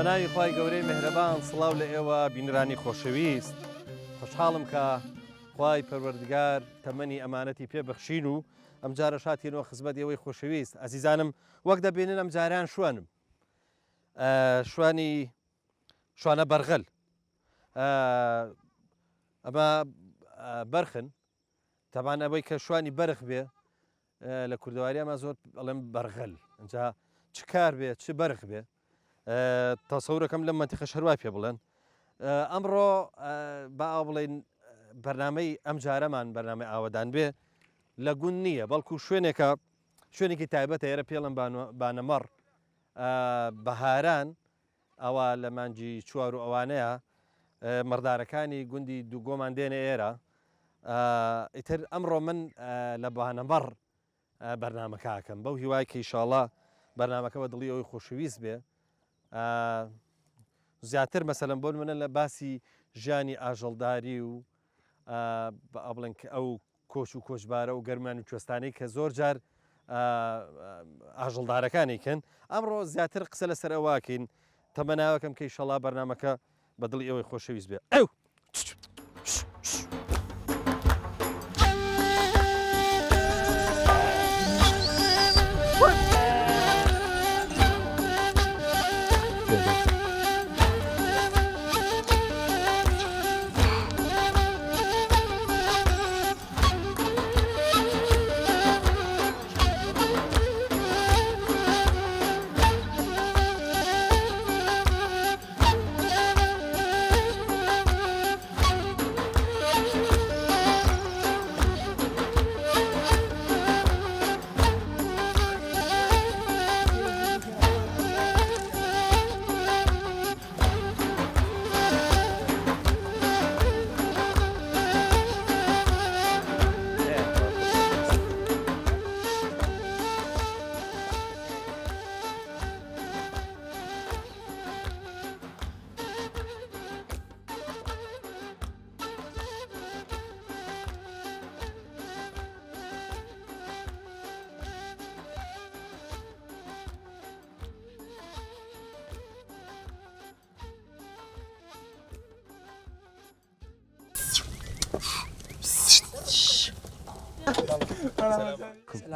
بەناوی خوای گەورەی مهرەبان سڵاو لە ئێوە بینرانی خۆشەویست خۆشحاڵم کە خوای پەروەردگار تەمەنی ئەمانەتی پێبەخشین و ئەم جارە شاتینەوە خزمەت ئێوەی خۆشەویست ئەزیزانم وەک دەبینن ئەم جاریان شوێنم شوانە بەرغەل ئەمە بەرخن تەبان ئەوەی کە شوانی بەرخ بێ لە کوردەواریامە زۆر بەڵێم بەرغەل ئەجا چ کار بێ چ بەرخ بێ تەسەورەکەم لەم منتیقە هەروای پێ بڵێن ئەمڕۆ با بڵێن بەرنامەی ئەم جارەمان بەرنامەی ئاوەدان بێ لە گوند نییە بەڵکو شوێنێکی تایبەتە ئێرە پێڵم بانەمەڕ بەهاران ئەوە لە مانجی چوار و ئەوانەیە مەڕدارەکانی گوندی دووگۆمان دێنە ئێرە ئیتر ئەمڕۆ من لە بانەمەڕ بەرنامەکەکەم بەو هیوای کە ئیشاڵڵا بەرنامەکە بە دڵی ئەوی خۆشەویست بێ زیاتر مەسەلەن بۆن منە لە باسی ژیانی ئاژەڵداری و بڵێن ئەو کۆچ و کۆچبارە و گەرمان و کوێستانەی کە زۆر جار ئاژەڵدارەکانی کەن ئەمڕۆ زیاتر قسە لەسەر ئەوواکەین تەمەناوەکەم کە ئیشەڵڵا بەرنامەکە بە دڵی ئەوەی خۆشەویست بێ ئەو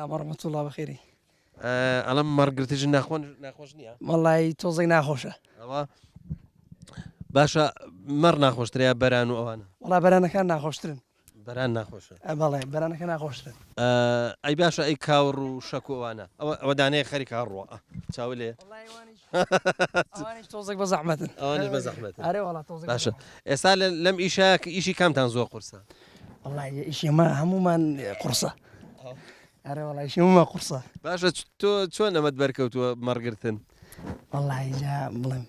سلام ورحمة الله بخيري. ئەڵەم مەڕگرتیژ ناخۆش نییە والله تۆزێک ناخۆشە ئەوە باشە مەڕ ناخۆشتریا بەران و ئەوانە وڵا بەرانەکان ناخۆشترن بەران ناخۆشە بەڵێ بەرانەکە ناخۆشترن ئەی باشە ئەی کاوڕ و شەک و ئەوانە ئەوە دانەیە خەریکە ڕۆ چاو لێ ئەوانیش تۆزێک بە زەحمەتن ئەوانش بە زەحمەت ئارێ وڵا تۆزێک باشە ئێستا لەم ئیشی کامتان زۆر قورسە والله ئیشێمە هەمومان قورسە ئارێ وڵا ئیشێمە قورسە باشە تۆ چۆن ئەمەد بەرکەوتووە مەڕگرتن والله جا بڵێم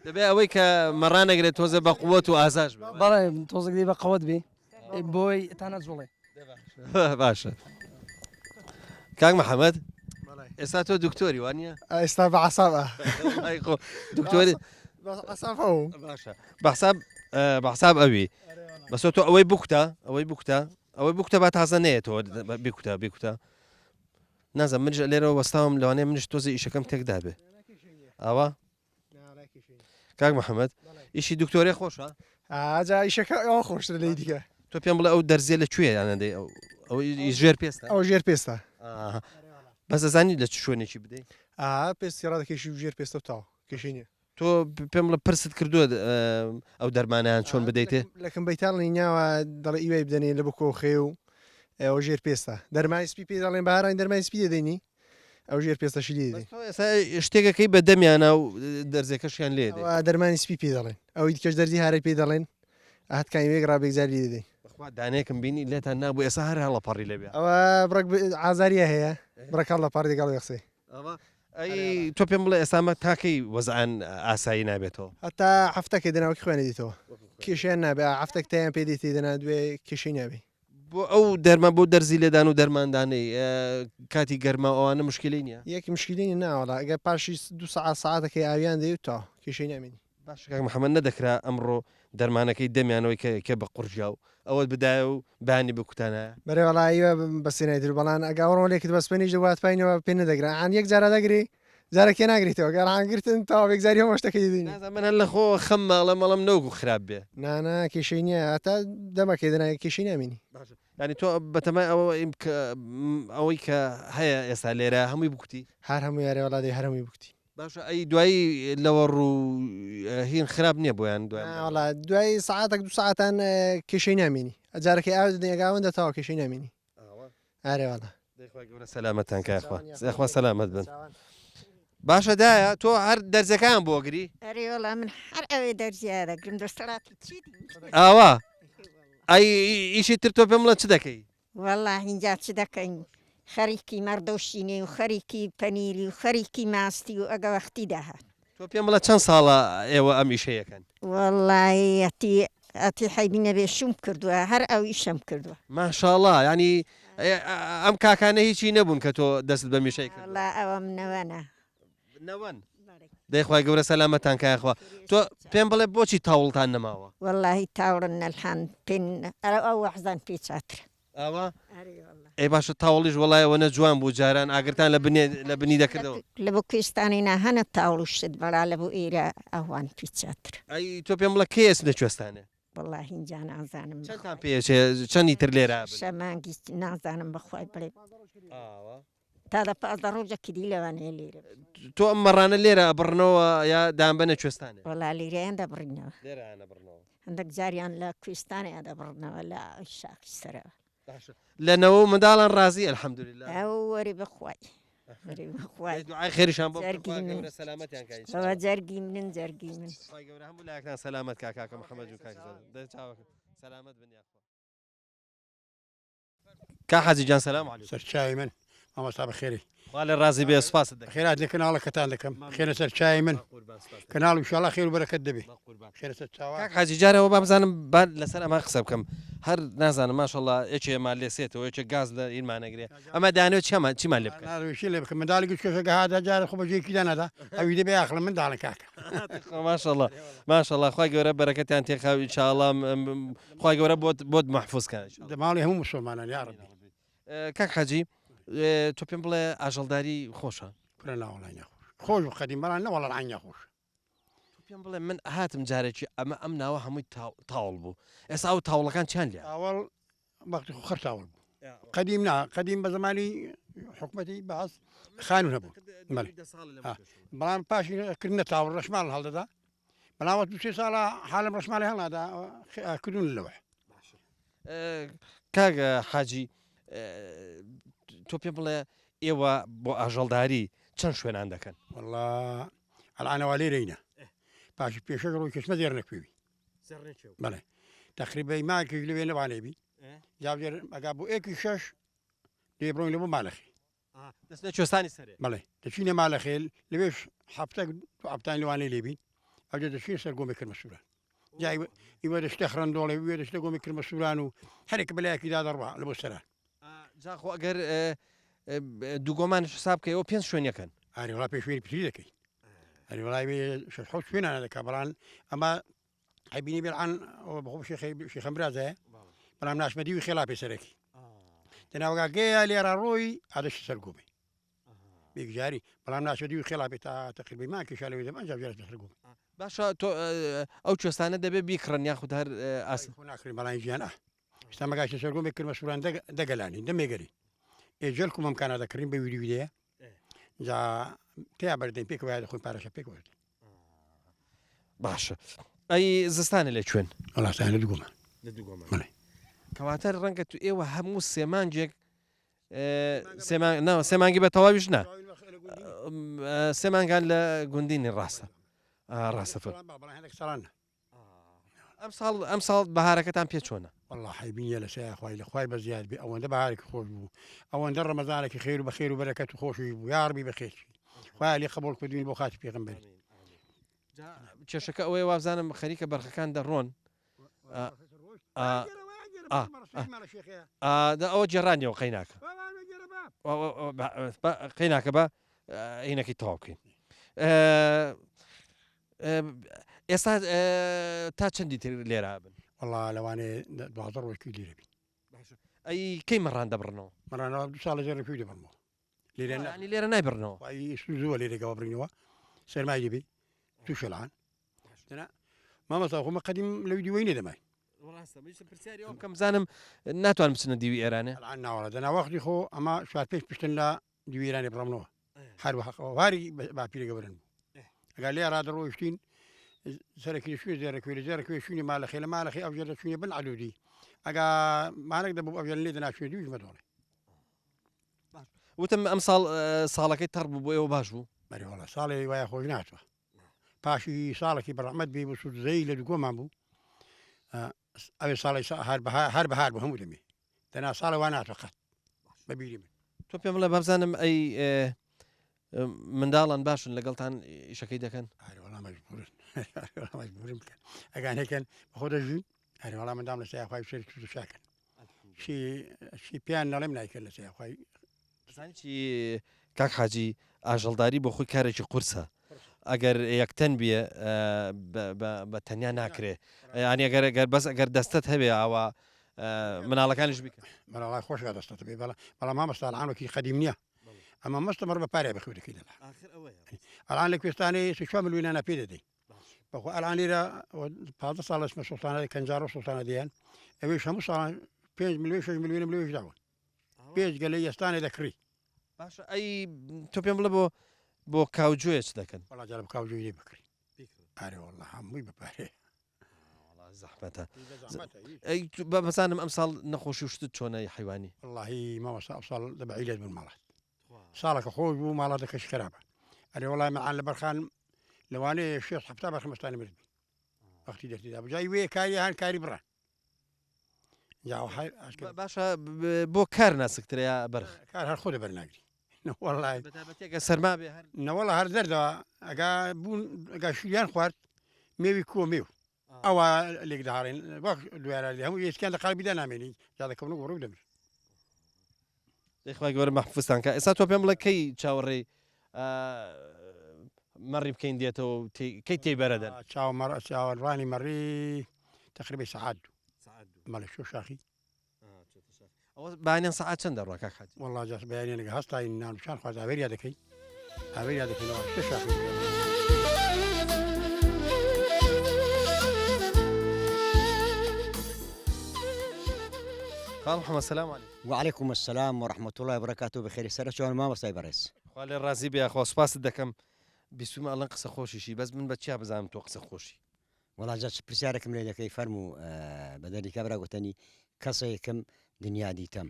دەبێ ئەوەی کە مەڕانەگرێت تۆزە بە قووەت و ئازاش بەڵێ تۆزێک دی بە قەوت بێ بۆی تانە جوڵێ باشە کاک محەممەد ئێستا تۆ دکتۆری وانە ئێستا بە عسابە دکتۆری باشە بەحساب ئەوی بەسۆ تۆ ئەوەی بکتە با تازە نەیەتەوە بیکوتە نازم منش لێرەوە وەستاوم لەوانەیە منش تۆزی ئیشەکەم تێکدا بێ ئەوە کاک محەممەد ئیشی دکتۆری خۆشە ئاجا ئیشەکە ئەوە خۆشتر لی دیکە تۆ پێم بڵێ ئەو دەرزیە لە کوێ یانەدەی ئەو ژێر پێستە ئەو ژێر پێستە بەس دەزانی لە چ شوێنێکی بدەیت پێستی ڕادەکەشی ژێر پێستە و تاو کێشینە تۆ پێم بڵە پرست کردووە ئەو دەرمانیان چۆن بدەیتێ لەکەم بەیتاڵی ناوە دەڵی ئیوای بدەنێ لە بکۆ خێ و ئەو ژێر پێستە دەرمای سپی پێ دەڵێن بەهاران دەرمای سپی دەدەینی ئەو ژێر پێستەشی لێدەی شتێکەکەی بە دەمیانە و دەرزەکەشیان لێ دەرمانی سپی پێ دەڵێن ئەوی دیکەش دەرزی هارەی پێ دەڵێن هاتکانی وێک ڕابێکزار لی دەدەی دانەیەکم بینی لێتان نابوو ئێستا هەر هەڵە پەڕی لەبێ ئەوە بڕک ئازاریە هەیە بڕکڵ لە پاڕ دەگەڵ قسەی ئەی تۆ پێم بڵێ ئێستامە تاکەی وەزعان ئاسایی نابێتەوە هەتا هەفتەکە دەناوکی خوێنە دیتەوە کێشیان نابێ هەفتێک تیان پێ دێتی دەنا دوێ کێشەی نابێ بۆ ئەو دەرمان بۆ دەرزی لێدان و دەرماندانەی کاتی گەرما ئەوانە مشکلی نییە یەکی مشکلینی ناوەڵا ئەگە پاشی دو ساعتەکەی ئاویان دەیوت تا کێشەی نامێنی باش کاک محەممەد نەدەکرا ئەمڕۆ دەرمانەکەی دەمیانەوەی کە بە قورژیا و ئەوە بدایە و بانی بکوتانە بەرێوەڵاییوە بەسێنایتر بەڵان ئەگاوەڕۆ لێکت بەسپێنیش دەوات پاینەوە پێ نەدەگرا ئان یەک جارە دەگری جارێکی ناگریتەوە گەڕانگرتن تاوابێک زاری هەمە شتەکە دێنی نازان من هەر لە خۆ خەمماڵە مەڵم نەوەکو خراپ بێ نانا کێشەی نییە هەتا دەمەکەی دەنای کێشەی نامینی ینی تۆ بەتەمای ئەوەی کە هەیە ئێستا لێرە هەمووی بکوتی هەر هەموو یارێ وڵاتی هەرمی بکتی باشە ئەی دوایی لەوە ڕوو هین خراپ نییە بۆیان وڵا دوای ساعتێک دو ساعتان کێشەی نامینی ئەجارەکەی ئاو دەگاوەندە تاوا کێشەی نامینی ئارێواڵە گەورە سەلامەتان کاخوا سەلامەت بن باشە دایە تۆ هەر دەرزەکان بۆگری ئەرێوەڵا من هەر ئەوێ دەرزیارەگرم دەستەڵاتی چی ئاوا ئەی ئیشی تر تۆ پێم بڵێ چ دەکەی وەڵا هینجا چ دەکەین خەریکی مەردۆشینێ و خەریکی پەنیری و خەریکی ماستی و ئەگە وەختی داهات تۆ پێم بڵێ چەند ساڵە ئێوە ئەم ئیشەیەکەن وەڵایەتی ئەتی حەیبینە بێ شوم کردووە هەر ئەو ئیشەم کردووە ماشاءڵڵا ینی ئەم کاکانە هیچی نەبوون کە تۆ دەست بە میشەی کرد وەڵا ئەوەم نەوەنە نەوەن دەیخوای گەورە سەلامەتان کایخوا تۆ پێم بڵێ بۆچی تاوڵتان نەماوە وەڵاهی تاوڕن نەلحان پێن ئەو وەحزان پێ چاترە ئاوا ئەی باشە تاوڵیش وڵایەوە نەجوان بوو جاران ئاگرتان لە بنی دەکردەوە لە بۆ کوێستانی ناهەنە تاوڵشت بەڵا لە بۆ ئێرە ئەوان پێ چاتر ئەی تۆ پێم بڵە کێس نەکوێستانێ وەڵا هینجا نازانم چەندتان پێچێ چەندی تر لێرە شەمانگی نازانم بەخوای بڵێ تا دە پازدە ڕۆژێکی دی لەوانەیە لێرە تۆ ئەم مەڕانە لێرە بڕنەوە یا دامبەنە کوێستانێ وەڵا لێرەیان دەبڕینەوە لێرانە بڕنەوە هەندێک جاریان لە کوێستانیان دەبڕنەوە لە شاکی سەرەوە لەنەوە منداڵان ڕازی ئەلحەمدولله ئەو وەری بخوای وەری بخوای دوعای خێریشان بۆ جەرگی من. گەورە سەلامەتیان کای ئەوە جەرگی منن جەرگی من خی گەورە هەموو لایەکتان سەلامەت کاکە محەممەد و کاکە سەلامەت بن یاخوا کا حەجیجان سەلام علیکم سەرچاوی من مامۆستا بەخێری خوا لێ ڕازی بێ سوپاست دەکەم خێرات لە کەناڵەکەتان دەکەم خێرە سەرچاوی من کەناڵ وشاڵە خێر و بەرەکەت دەبێ خێرە سەرچاوە کاک حەجیجارەوە با بزانم لەسەر ئەمە قسە بکەم هەر نازانم ماشەڵڵا یەکێمان لێسێتەوە یەکێک گاز لە ئینمانەگرێ ئەمە دانێت چیمان لێ بکەن ناویشی لێ بکەم منداڵی گوش کێشەکە هادا جارە خۆ بەجێکی دانەدا ئەوی دەبێ یاخڵە منداڵە کاکە ماشەڵڵا ماشەڵڵا خی گەورە بەرەکەتیان تێخاوی چاڵام خی گەورە بۆت محفوظکان دەماڵی هەموو مسلمانان یاڕبی کاک حەجی تۆ پێم بڵێ ئاژەڵداری خۆشە پرە ناوەڵای نەخۆش خۆش و خەدیم بەڵان نەوەڵە عین نەخۆش پێم بڵێ من هاتم جارێکی ئەم ناوە هەمووی تاوڵ بوو ئێستا ئەو تاوڵەکان چیان لێ ئاوەڵ وەختی خۆ خەر تاوڵ بوو قەدیم نا قەدیم بە زمانی حکومەتی بەعاز خانوون هەبوو بەڵام پاشی کردنە تاوڵ ڕەشماڵ هەڵدەدا بەڵام دو سێ ساڵە حالم ڕەشماڵی هەڵنادا کردون لەوە کاگە حاجی تۆ پێم بڵێ ئێوە بۆ ئاژەڵداری چەند شوێنان دەکەن والله الآنەوە لێرەینە پاشی پێشە ڕووی کەسمە دێر نەکوێوی بەڵێ تقریبا ماکێک لەوێ نەوانێبی جاابێر ئەگا بۆ ئێکی شەش لێ بڕۆین لە بۆ مالەخی دەست لە کوێستانی سەرێ بڵێ دەچینە مالەخێل لەوێش هەفتە ئەپتان لەوانەی لێبین ئەوجە دەچین سەر گۆمی کرمە سووران جای ئیوە دەشتە خڕندۆڵێ وێ دەشتە گۆمی کرمە سووران و هەرێک بەلایەکی دادەڕوا لە بۆ سەران جاخۆ ئەگەر دووگۆمانش حساب بکەیەوە پێنج شوێنەکەن ئاریوڵا پێشوێنی پری دەکەیت هەریوڵای شش شوێنانە دەکا بەڵان ئەمە حیبینی بێعان بەخۆ شێخەمبرازایە بەڵام ناشمەدیوی خێلا پێسەرەکی دەناوگاگەیە لێرە ڕۆی ئادەشی سەرگۆبێ بێگجاری بەڵام ناشمەدیوی خێلا بێت تا تقریبی ماکێشا لەوێ دەم ئەنجام جارێت سەرگۆبێ باشە تۆ ئەو کوێستانە دەبێت بیکڕن یاخود هەر ئاسی ناکرین بەڵی ژیان ئستا مەگاشە سەرگۆمێک کردمە سووران دەگەلانی دەمێگەری ئێجل کوم ئەمکانە دەکردین بە ویدیویدەیە جا تیا بەردەین پێکەوە دەخۆین پارەشە پێکەوە باشە ئەی زستانە لێ کوێن وڵاتیان لە دوگۆمان کەواتە ڕەنگە تو ئێوە هەموو سێمانجێک سێمانگی بە تەواویش نا سێمانگان لە گوندینی ڕاستە ڕاستە ئەم ساڵ بەهارەکەتان پێ چۆنە والله حیبینە لە سایخوای لە خوای بە زیاد بێ ئەوەندە بەهارێکی خۆش بوو ئەوەندە ڕەمەزانێکی خێر و بەخێر و بەرەکەت و خۆشی بوو یاڕبی بەخێرشی خوای لێ قبول کردوین بۆ خاتی پێغەمبەری کێشەکە ئەوەیە وابزانم خەریکە بەرخەکان دەڕۆن ئەوە جێڕانیەوە قەیناکە قەیناکە بە عینەکەی تەواوکەین ئێستا تا چەندی تر لێرە بن والله لەوانێ 12 ڕۆژکی لێرە بین ئەی کەی مەڕان دەبڕنەوە مەڕانەوە 2 ساڵ لەژێر پێی دەبڕمەوە لێرە يعني لێرە نایبڕنەوە زووە لێرێکەوە بڕینەوە سەرمای دەبێ تووشەڵان مامەسا خۆمە قەدیم لەوی دیوەی نێدەمای کەم زانم ناتوان بچنە دیوی ئێرانێ الان ناوەڵە دەنا وەختی خۆ ئەمە شوار پێش پشتن لە دیویرانی بڕمنەوە هەر واری باپیرەگە برن ئەگەر لێ ڕادڕۆشتین سەرەکی شوێ زێرەکوێ شوێنی مالەخێ لە مالەخی ئەو ژێرە شوێنی بن عەدودی ئەگا مانێک دەبوو ئەو ژێر لێ دەناشوێ دویش مەدۆڵێ وتم ئەم ساڵ ساڵەکەی تەڕ بوو بۆ ئێوە باش بوو بەێوەڵە ساڵی وایە خۆش ناتوە پاشی ساڵێکی بەڕەحمەت بێ بۆ سوودزەی لە دوگۆمان بوو ئەوێ ساڵی هەر بەهار بوو هەموو دەمێ دەنا ساڵی وا ناتوە قەت بەبیری من تۆ پێم بڵێ بابزانم ئەی منداڵان باشن لەگەڵتان ئیشەکەی دەکەن هەروەڵا مەجبورم بکەن ئەگان هێکەن بەخۆ دەژین هەروەڵا مندام لە سیاخوای شێر شاکەن شی پیان نەڵێم نایکرد لە سیاخوای زانیی کاک حاجی ئاژەڵداری بۆ خۆی کارێکی قورسە ئەگەر یەکتەن بێ بە تەنیا ناکرێ ینی ئەگەر بەس ئەگەر دەستت هەبێ ئەوە مناڵەکانیش بکە مەڵای خۆشگا دەستێت بێ بەڵام مامەستاڵانوەکی قەدیم نییە ئەمە مەستە مەڕ بە پارێ بەخوی دەکەی لەلا ئەلان لە کوێستانی سوشا ملوینانە پێ دەدەین بەخۆ ئەلان لێرە 15 ساڵ لەسمە سوڵتانە کەنجار و سوڵتانە دێن ئەوەی هەموو ساڵان 5 ملیۆن 6 ملیۆن ملیۆنش داون پێش گەلەی ئێستانێ دەکڕی باشە ئەی تۆ پێم بڵێ بۆ کاوجوێ چ دەکەن وڵا جارە بە کاوجوی لێ بکڕی ئارێ وەڵا هەمووی بەپارێ زەحمەتە ئەی بەزانم ئەم ساڵ نەخۆشی شتت چۆنە حیوانی واللهی مامەسا ئەو ساڵ دەبعیلێت بن ماڵات ساڵەکە خۆش بوو ماڵات دەکەش خراپە ئەرێ وڵای مەعان لە بەرخان لەوانەیە 6 هەفتا بەرخمەستانی مردبی وەختی دەستیدا بجای وێ کاری هەن کاری بڕە باشە بۆ کار ناسکترەیە بەرخ کار هەر خۆ دەبەرناگری وڵای بەتابەتێکە سەرما بێ نەوەڵە هەر دەردەوە ئەگا بوون ئەگا شویان خوارد مێوی کۆ مێو ئەوە لێک داڕێن وەک دوێرە هەموو هێچکیان لە قالبیدا نامێنی جادەکەون و ڕوو دەبێت دەخوای گەورە مەحفوظتان کە ئێستا تۆ پێم بڵێ کەی چاوەڕێی مەڕی بکەین دێتەوە کەی تێبەرەدەن چاوەڕوانی مەڕی تقریبی سەعات مەڵێ شۆ شاخی ئەوە بانیان سەعات چەند دەڕوا کاک حاجی وەڵا جاس بەیانێنەکە هەستای نانوشان خواز ئاوێریا دەکەی ئاوێریا دەکەینەوە شۆ شاخی خاڵ محەممەد سەلام عەلیکم وعليكم السلام ورحمة الله وبركاته بخير سەر چۆن مامەستای بەڕێز خوا لێ ڕازی بێ خۆ سوپاست دەکەم بیستمە ئەڵەن قسە خۆشیشی بەس من بە چیا بزانم تۆ قسە خۆشی وڵا جا پرسیارێکم لێ دەکەی فەرموو بە دەری کابرا گوتنی کەسێکم دنیا دیتەم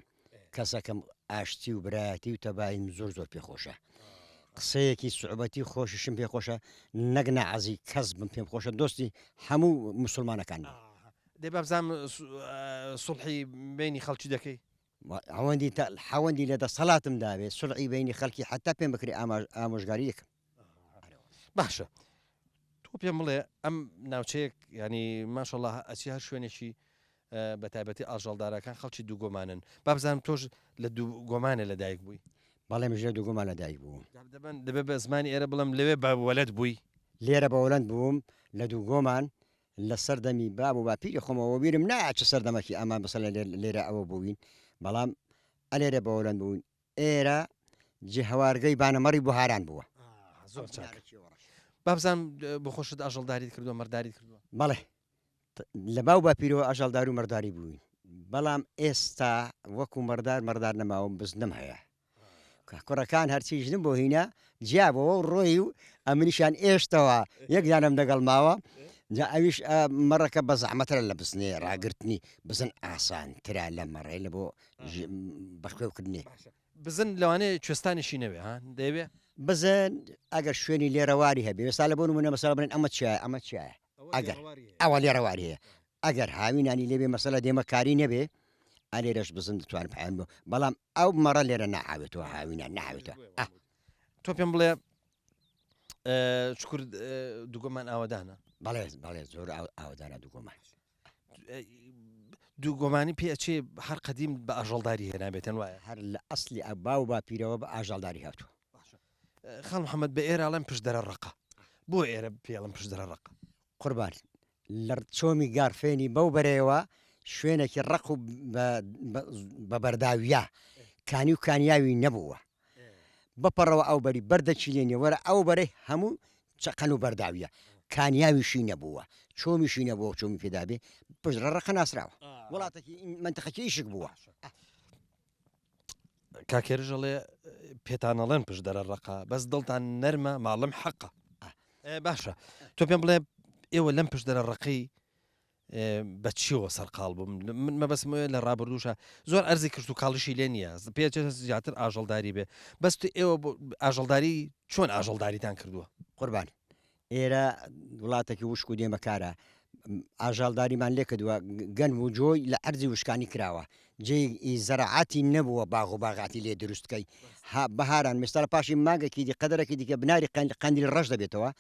کەسەکەم ئاشتی و برایەتی و تەبایم زۆر زۆر پێخۆشە قسەیەکی سوعبەتی خۆشیشم پێخۆشە نەک نەعەزی کەس بم پێم خۆشە دۆستی هەموو مسلمانەکان دەی بابزانم سوڵحی بینی خەڵکی دەکەی حەوەندی لە دەسەڵاتم داوێت سوڵعی بینی خەڵکی حتا پێم بکری ئامۆژگاری یەکەم باشە تۆ پێم بڵێ ئەم ناوچەیەک ینی ماشەڵڵا ئەچی هەر شوێنێکی بە تایبەتی ئاژەڵدارەکان خەڵکی دووگۆمانن با بزانم تۆش لە دوو گۆمانە لەدایک بووی بەڵێ مژە دووگۆمان لەدایک بووم دەبێت بە زمانی ئێرە بڵم لەوێ بە وەلەد بووی لێرە بەوەلەند بووم لە دووگۆمان لە سەردەمی باب و باپیری خۆمەوە بیرم ناچە سەردەمەکی ئەمان بەسەر لێرە ئەوە بووین بەڵام ئەلێرە بەوەلەند بوون ئێرە جێهوارگەی بانەمەڕی بوهاران بووە زۆر بابزان بۆ خۆشت ئاژەڵداریت کردووە مەرداریت کردووە بەڵێ لە باو باپیرەوە ئاژەڵدار و مەرداری بووین بەڵام ئێستا وەکو مەردار نەماوە بزنم هەیە کوڕەکان هەرچیژنم بۆ هینە جیابەوە و ڕۆی و ئەمنیشان ئێشتەوە یەکدانم دەگەڵ ماوە جا ئەویش مەڕەکە بە زەحمەترە لە بزنێ ڕاگررتنی بزن ئاسانترا لە مەڕێ لە بۆ بەخوێوکردنی بزن لەوانەیە کوێستانیشی نەوێ ها دەیەوێ بزن ئەگەر شوێنی لێرەواری هەبێ ئێستا لە بۆ نمونە مەسەڵە بڵێن ئەمە چایە ئەمە چایە ئەگەر ئەوە لێرەواری هەیە ئەگەر هاوینانی لێبێ مەسەلە دێمە کاری نەبێ ئەلێرەش بزن دەتوانم پایان بۆ بەڵام ئەو مەڕە لێرە ناحاوێتەوە هاوینان ناحاوێتەوە تۆ پێم بڵێ چکر دووگۆمان ئاوادانە بەڵێ زۆر ئاوادانە دووگۆمان دووگۆمانی پێچێ هەر قەدیم بە ئاژەڵداری هێنابێتن وایە هەر لە ئەسلی ئەبا و باپیرەوە بە ئاژەڵداری هاتووە خاڵ محەممەد بە ئێراڵێن پشدەرە ڕقە بۆ ئێرە پێڵم پشدەرە ڕقە قوربان لە چۆمی گارفێنی بەو بەرەوە شوێنێکی ڕق و بە بەرداویە کانی و کانیاوی نەبووە بەپەڕەوە ئەو بەری بەردەچیلێنێ وەرە ئەو بەرەی هەموو چقەن و بەرداویە کانیاویشی نەبووە چۆمیشی نەبووە چۆمی پێدابێ پژرە ڕەخە ناسراوە وڵاتێکی منتەقەکی ئیشک بووە کاکێرژەڵێ پێتانەڵێن پشت دەرە ڕقا بەس دڵتان نەرمە ماڵم حەقە باشە تۆ پێم بڵێ ئێوە لەم پشت دەرە ڕقی بە چیەوە سەرقاڵ بووم من مەبەسمە لە ڕابردوشە زۆر ئەرزی کرد و کاڵشی لێ نییە پێچێت زیاتر ئاژەڵداری بێ بەس تو ئێوە ئاژەڵداری چۆن ئاژەڵداریتان کردووە قوربان ئێرە وڵاتێکی وشک و دێمەکارە ئاژاڵداریمان لێ کردووە گەن و جۆی لە ئەرزی وشکانی کراوە جێ زەرعاتی نەبووە باغ و باغاتی لێ دروستکەی بەهاران مستەرە پاشی ماگەکی دی قەدەرەکی دیکە بناری قەندیل ڕەش دەبێتەوە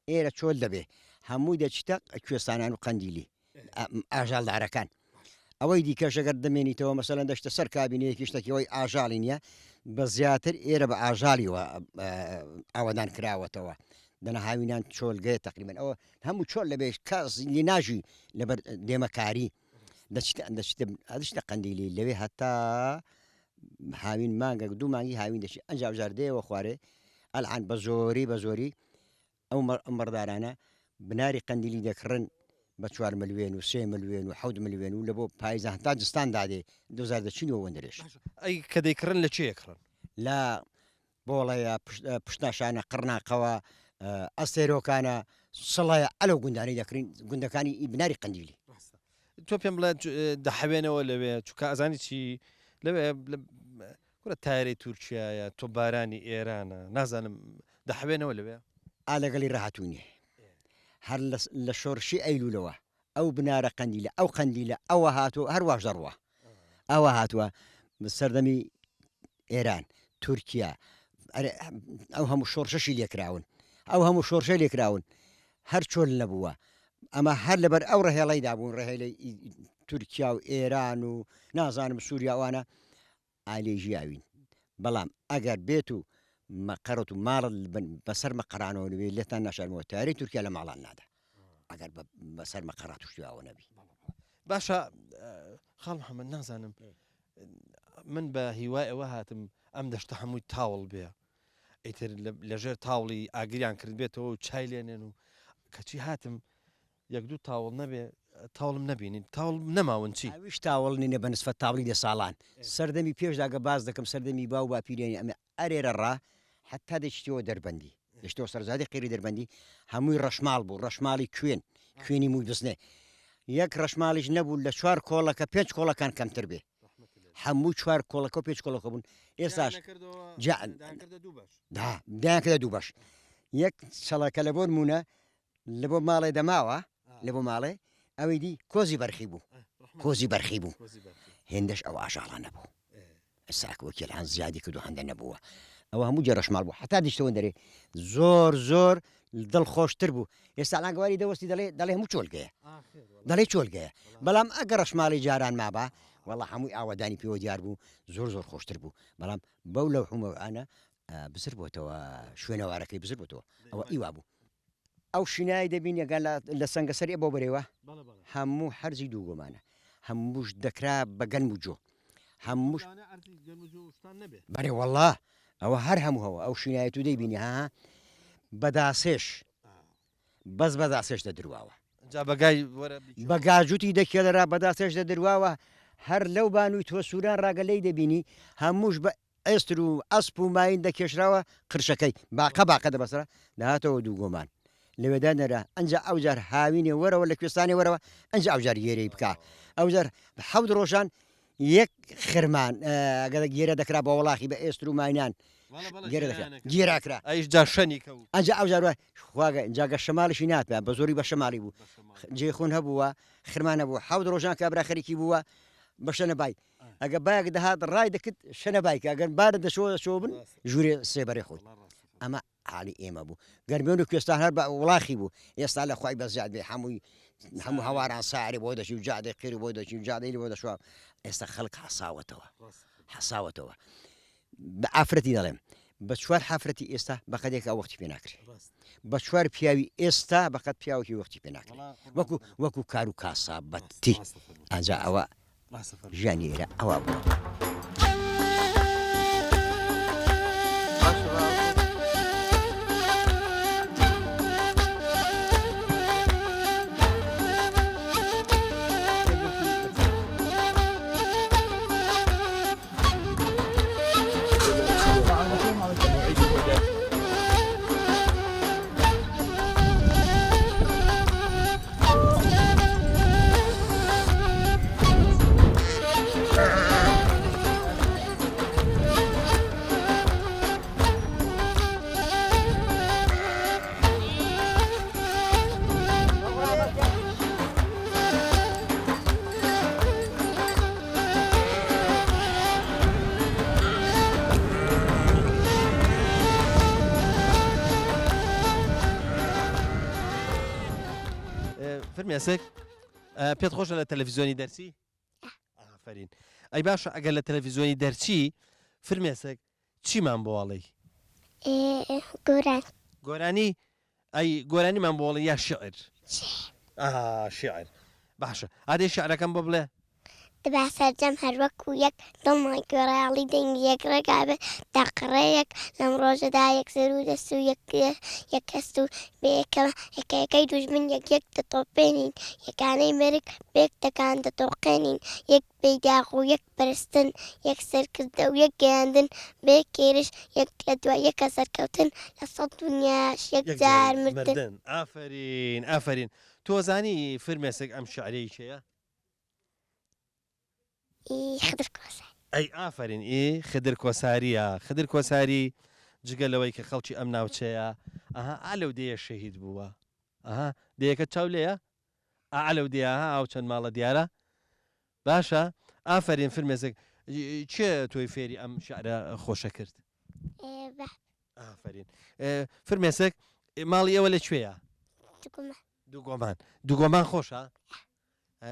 ئێرە چۆل دەبێ هەمووی دەچتە کوێستانان و قەندیلی ئاژاڵدارەکان ئەوەی دیکەشەگەر دەمێنیتەوە مەسەلەن دەشتە سەر کابینەیەکی شتێکەوەی ئاژاڵی نییە بە زیاتر ئێرە بە ئاژاڵیوە ئەوەدان کراوەتەوە دەنا هاوینان چۆلگەیە تقریبن ئەوە هەموو چۆل لە بێش کەس لی ناژی لەبەر دێمەکاری دەشتە قەندیلی لەوێ هەتا هاوین مانگە دوو مانگی هاوین دەچی ئەنجاوژار دێەوە خوارێ ئەلعان بە زۆری ئەو مەردارانە بناری قەندیلی دەکڕن بە 4 ملیۆن و 3 ملیۆن و 7 ملیۆن و لە بۆ پاییزان تا جستان دادێ 2010 وەندرێش ئەی کە دەیکڕن لە چێکڕن لە بۆڵەیە پشتاشانە قڕناقەوە ئەستێرۆکانە سڵەیە ئەلەو گوندانەی دەکرین گوندەکانی بناری قەندیلی تۆ پێم بڵێ دەحەوێنەوە لەوێ چکە ئەزانی چی لەوێ کورە تارەی تورکایە تۆ بارانی ئێرانە نازانم دەحەوێنەوە لەوێ ئالەگەلی ڕاهاتوونێ هەر لە شۆڕشی ئەیلولەوە ئەو بنارە قەندیلە ئەو قەندیلە ئەوە هاتووە هەروەش دەڕوە ئەوە هاتووە سەردەمی ئێران تورکیا ئەو هەموو شۆڕشەشی لێکراون ئەو هەموو شۆڕشە لێکراون هەر چۆل نەبووە ئەمە هەر لەبەر ئەو ڕێهێڵی دابوون ڕێهێلەی تورکیا و ئێران و نازانم سووریاوانە ئالێژیاوین بەڵام ئەگەر بێت و مەقەرت و ماڵت بەسەر مەقەرانەوە نوێ لێتان ناشارمەوە تاری تورکیا لە ماڵان نادا ئەگەر بەسەر مەقەرات توشتیاوە نەبی باشە خاڵ محەممەد نازانم من بە هیوای ئەوە هاتم ئەم دەشتە هەمووی تاوڵ بێ ئیتر لەژێر تاوڵی ئاگریان کرد بێتەوە و چای لێنێن و کەچی هاتم یەک دوو تاوڵ نەبێ تاوڵم نبینین تاوڵ نەماون چی ئەویش تاوڵ نینە بە نسبەت تاوڵی دە ساڵان سەردەمی پێشداگە باز دەکەم سەردەمی باو باپیرێنی ئەمە ئەرێرە ڕا حتا دەشتەوە دەربەندی دەشتەوە سەرزادی قیری دەربەندی هەمووی ڕەشماڵ بوو ڕەشماڵی کوێنی مووی بزنێ یەک ڕەشماڵیش نەبوو لە 4 کۆڵەکە 5 کۆڵەکان کەمتر بێ هەموو 4 کۆڵەکە و 5 کۆڵەکە بوون ئێستاش دایانکردە دوو بەش یەک چەڵەکە لە بۆ نمونە لە بۆ ماڵێ دەماوە لە بۆ ماڵێ ئەوەی دی کۆزی بەرخی بوو هێندەش ئەو ئاژاڵە نەبوو ئەساکوەکیلان زیادی کرد و هەندە نەبووە ئەوە هەموو جێڕەشماڵ بوو حتا دیشتەوە دەرێ زۆر دڵخۆشتر بوو ئێستا لاگەواری دەوەستی دەڵێ هەموو چۆلگەیە دەڵێ چۆلگەیە بەڵام ئەگەر ڕەشماڵی جاران مابە وەڵا هەمووی ئاوادانی پێوە دیار بوو زۆر خۆشتر بوو بەڵام بەو لەو حومەوانە بزر بۆتەوە شوێنەوارەکەی بزر بۆتەوە ئەوە ئیوا بوو ئەو شینایی دەبین ئەگەر لە سەنگەسەری بۆ بەرێوە هەموو هەرزی دوو گۆمانە هەمووش دەکرا بە گەنم و جۆ هەمووش بەێ وەڵا ئەوە هەر هەمووەوە ئەو شینایەت و دەیبینی ها بەداسێش بەس بەداسێش دەدرواوە بەگاجوتی دەکێلەرا بەداسێش دەدرواوە هەر لەو بانووی تۆ سووران ڕاگەلەی دەبینی هەمووش بە ئێستر و ئەسپ و ماین دەکێشراوە قرشەکەی باقە دەبەسرە داهاتەوە دوو گۆمان لەوێدا نەرا ئەنج ئەوجار هاوینێ وەرەوە لە کوێستانی وەرەوە ئەنج ئەوجار گێرەی بکە ئەوجار 7 ڕۆژان یەک خرمان ئەگەر گێرە دەکرا بە وڵاخی بە ئێستر و ماینان گێراکرا ئەیش جا شەنی کەوت ئەنج ئەوجار خواگە جاگە شەماڵیشی ناتبێ بە زۆری بە شەماڵی بوو جێخۆن هەبووە خرمانە بوو 7 ڕۆژان کابرا خەریکی بووە بە شەنەبای ئەگە باەک دەهات ڕای دەکرد شەنەبایکە ئەگەر بارە دەشەوە بن ژوورێ سێبەرێ خۆی ئەمە حالی ئێمە بوو گەرمێن و کوێستان هەر بە وڵاخی بوو ئێستا لە خی بەزیاد بێ هەموو هەواران ساری بۆ دەچی و جادەی قیری بۆ دەچی و جادەی بۆ دەشوە ئێستا خەڵک حساوەتەوە بە ئافرەتی دەڵێم بە 4 حافرەتی ئێستا بەقەدێک ئەو وەختی پێ ناکرێت بە 4 پیاوی ئێستا بەقەت پیاوەکی وەختی پێ ناکرێت وەکو کار و کاسا بەتی ئەنجا ئەوە ژیانی ئێرە ئەوە بوو. فرمێسک پێت خۆشە لە تەلەڤیزیۆنی دەرچی؟ ئافرین. ئەی باشە ئەگەر لە تەلەڤیزیۆنی دەرچی فرمێسک چیمان بۆڵی؟ گۆران گۆرانی ئەی گۆرانیمان بۆڵی یا شعر؟ شعر باشە ئادێ شعرەکەم بۆ بڵێ دەبا سەرجەم هەر وەکو یەک دڵمان گۆڕاڵی دەنگی یەک ڕێگابێ داقڕەیەک لەم ڕۆژەدا یەک سەر و دەست و یەک هەست و بەیەکەوە یەکەکەی دوژمن یەک دەتۆپێنین یەکانەی مەرگ بێک دەکان دەتۆڕقێنین یەک بەیداغ و یەک پەرستن یەک سەرکردە و یەک گەیاندن بەیەک کێرش یەک لە دوای یەکە سەرکەوتن لە سەد دنیاش یەک جار مردن. ئافرین تۆزانی فرمێسک ئەم شعرەی چێە؟ خدر کۆسە ئەی ئافرین خدر کۆساریە خدر کۆساری جگە لەوەی کە خەڵکی ئەم ناوچەیە ئالەو دەیە شەهید بووە دەیەکە چاو لێیە ئالەو دیا ئەو چەند ماڵە دیارە باشە ئافرین فرمێسک چێ تۆی فێری ئەم شعرە خۆشە کرد؟ ئافرین فرمێسک ماڵی ئێوە لەکوێیە؟ دووگۆمان خۆشە؟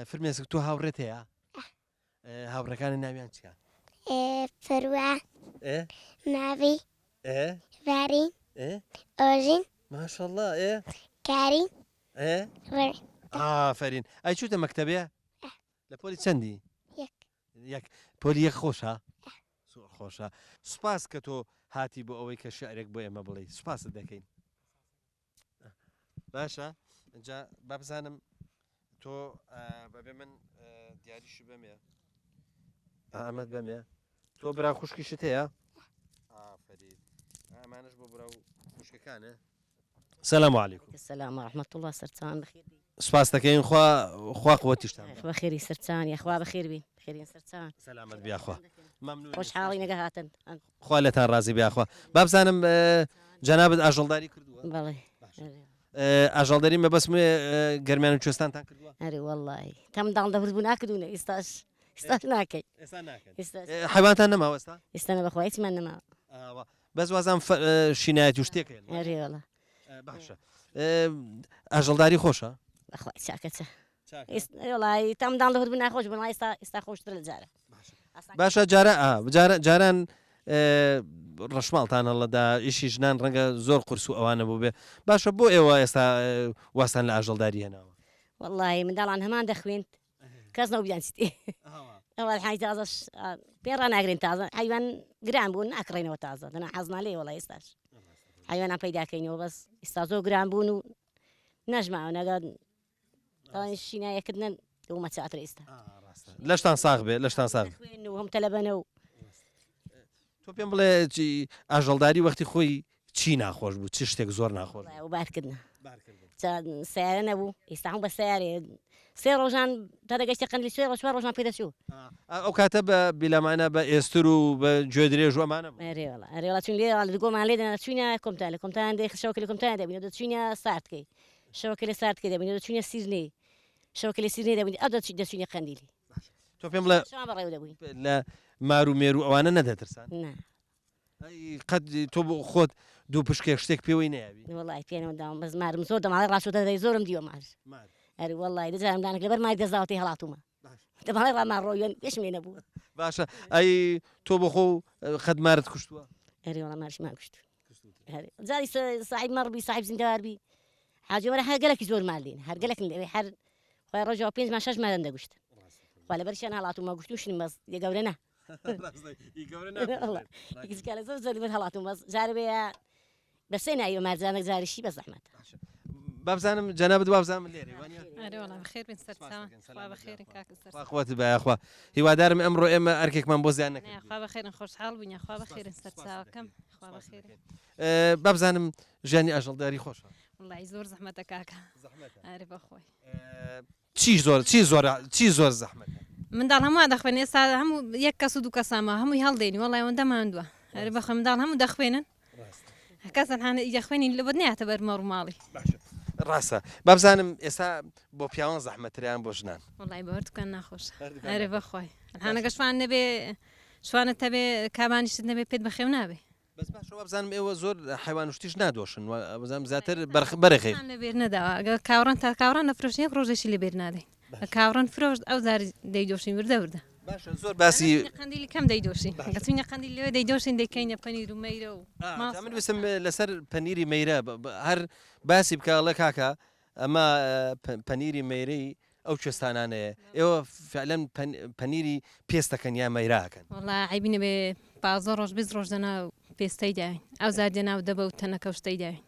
فرمێسک تۆ هاوڕێت هەیە؟ هاوڕەکانی ناویان چیە؟ فەروە ناوی ڤارین ئۆژین ماشەڵڵا کارین ئافرین ئەی چوتە مەکتەبێ؟ لە پۆلی چەندی؟ یەک پۆلی یەک خۆشە؟ خۆشە سوپاس کە تۆ هاتی بۆ ئەوەی کە شعرێک بۆ ئێمە بڵێ سوپاست دەکەین باشە اینجا با بزانم تۆ بەبێ من دیاریشی بەمێ ئەمەد بەمێ تۆ برا خوشکیشت هەیە؟ ئافرین ئەمانش بۆ برا و خوشکەکانە سەلام عەلیکوم. السلام ورحمة الله سرتان بخير بي. سپاس دەکەین خوا قوتیشتان بخير سرتان يا اخوا بخير بي بخير سرتان سلامت بیاخوا ممنون خوش حالي نقهاتن خوا لەتان ڕازی بیاخوا با بزانم جەنابەت ئاژەڵداری کردووە؟ بەڵێ ئاژەڵدەری مەبەسمێ گەرمیان و کوێستانتان کردووە؟ ئەرێ وەڵڵی تەم داڵ دەبوو ناکردوونە ئێستاش ناکەی حیوانتان نەماوە ئێستا؟ ئێستانە بەخوا هیچمان نەما بەس وازان شینایەتی و شتێک ئەرێ وەڵە باشە ئاژەڵداری خۆشە؟ بەخوا چاکەچە وڵی تام داڵ دەبوو ناخۆش بڵ ئێستا خۆشتر لە جارە باشە جاران ڕەشماڵتان هەڵەدا ئیشی ژنان ڕەنگە زۆر قورس و ئەوانە بوو بێ باشە بۆ ئێوە ئێستا واستان لە ئاژەڵداری هێناوە؟ وەڵی منداڵان هەمان دەخوێن کەس نەبیانستی ئەوە حی تازەش پێڕ ناگرین تازە حیوان گران بوون ناکڕێنەوە تازە دەنا حەزنا لێ وڵی ئێستاش حیوانان پەیداکەینەوە بەس ئێستا زۆر گران بوون و نەژماوە نەگەن شینایەکردن ومە چاتر ئێستا لەشتان ساغ بێ لەشتان ساغ و هەم تەلەبەنە و تۆ پێم بڵێ ئاژەڵداری وەختی خۆی چی ناخۆش بوو چ شتێک زۆر ناخۆش و بارکردن سیارە نەبوو ئێستا هەم بە سیارێ سێ ڕۆژان تا دەگەشتی قەندی سوێ ڕۆژ ڕۆژان پێدەچوو ئەو کاتە بە بیلامانە بە ئێستر و بە گوێ درێژ ئەمانە ئەرێڵە چون لێ دگۆمان لێ دەنا چوینە کۆمتان لە کۆمتان دێ شەوکە لە کۆمتان دەبینە دەچوینە ساردکەی شەوکە لە ساردکە دەبینە دەچوینە سیرنەی شەوکە لە سیرنەی دەبینی ئەو دەچوینە قەندیلی تۆ پێم بڵێ بەڕێو دەبووین لە مار و مێر و ئەوانە نەدەترسان قەت تۆ بۆ خۆت دوو پشکێک شتێک پێوەی نەیاوی وڵی پێنەوەداوم بەس مارم زۆر دەماڵی ڕاستە دەی زۆرم دیوە مار ئەری وڵی دەجارمدانێک لەبەر مای دەزاوتی هەڵاتومە دەماڵی ڕامان ڕۆیان پێشم لێ نەبووە باشە ئەی تۆ بۆ خۆ خەدمارت کوشتووە؟ ئەری وڵا مارشمان کوشت جاری ساحیب مەڕبی ساحیب زیندەواربی حاجەوەرە هەر گەلێکی زۆر مالین هەر گەلێکن لەوێ هەر خۆی ڕۆژەوە 5 مادەن دەگوشت خوا لەبەرشیان هەڵاتومە گوشتوشین بەس گەورە نە کارە زۆر زۆر بەر هەڵاتوم بەس جارە بێ بەسێ نایوە مارجانێک جاریشی بە زەحمەت بابزانم جەنابەت وابزانم لێرێ خۆت بەخوا هیوادارم ئەمڕۆ ئێمە ئەرکێکمان بۆ زیان نەکەین بابزانم ژیانی ئاژەڵداری خۆشە زۆر زەحمەتە کاکە بەخۆی چی زۆر زەحمەت منداڵ هەموو دەخوێن ئێستا هەموو یەک کەس و دوو کەسامە هەمووی هەڵدێنی وەڵی ئەوەندە ماندووە بەخە منداڵ هەموو دەخوێنن کەسن دەخوێنین لە بەنیاتە بەر مەڕ ماڵی ڕاستە بابزانم ئێستا بۆ پیاوان زەحمەتریان بۆ ژنان وڵی بەوردکان ناخۆش بەخۆی هەنەگە شوان نەبێ شوانت هەبێ کابانیشت نەبێ پێت بەخێو نابێ بەس باشەوە بزانم ئێوە زۆر حیوان شتیش نادۆشن بزانم زیاتر بەرخی لەبێر نەداوە ئەگە کاوڕان تا کاوڕان نەفرۆشنیە ڕۆژێکی لەبێر نادەین کاوڕان فرۆشت ئەو زاری دەیدۆشین وردە وردە باشە زۆر باسی قندیلی کەم دەیدۆشین گەچینە قندیل لەوێ دەیدۆشین دەیکەینە پەنیر و مەیرە و من وسم لەسەر پەنیری مەیرە هەر باسی بکڵە کاکە ئەمە پەنیری مەیرەی ئەو کوێستانانەیە ئێوە فعلەن پەنیری پێستەکەن یا مەیراکەن وڵا عیبینە بێ 15 ڕۆژ 20 ڕۆژ دەنا پێستەی داین ئەو زادێ ناو دەبە و تەنەکە شتەی داین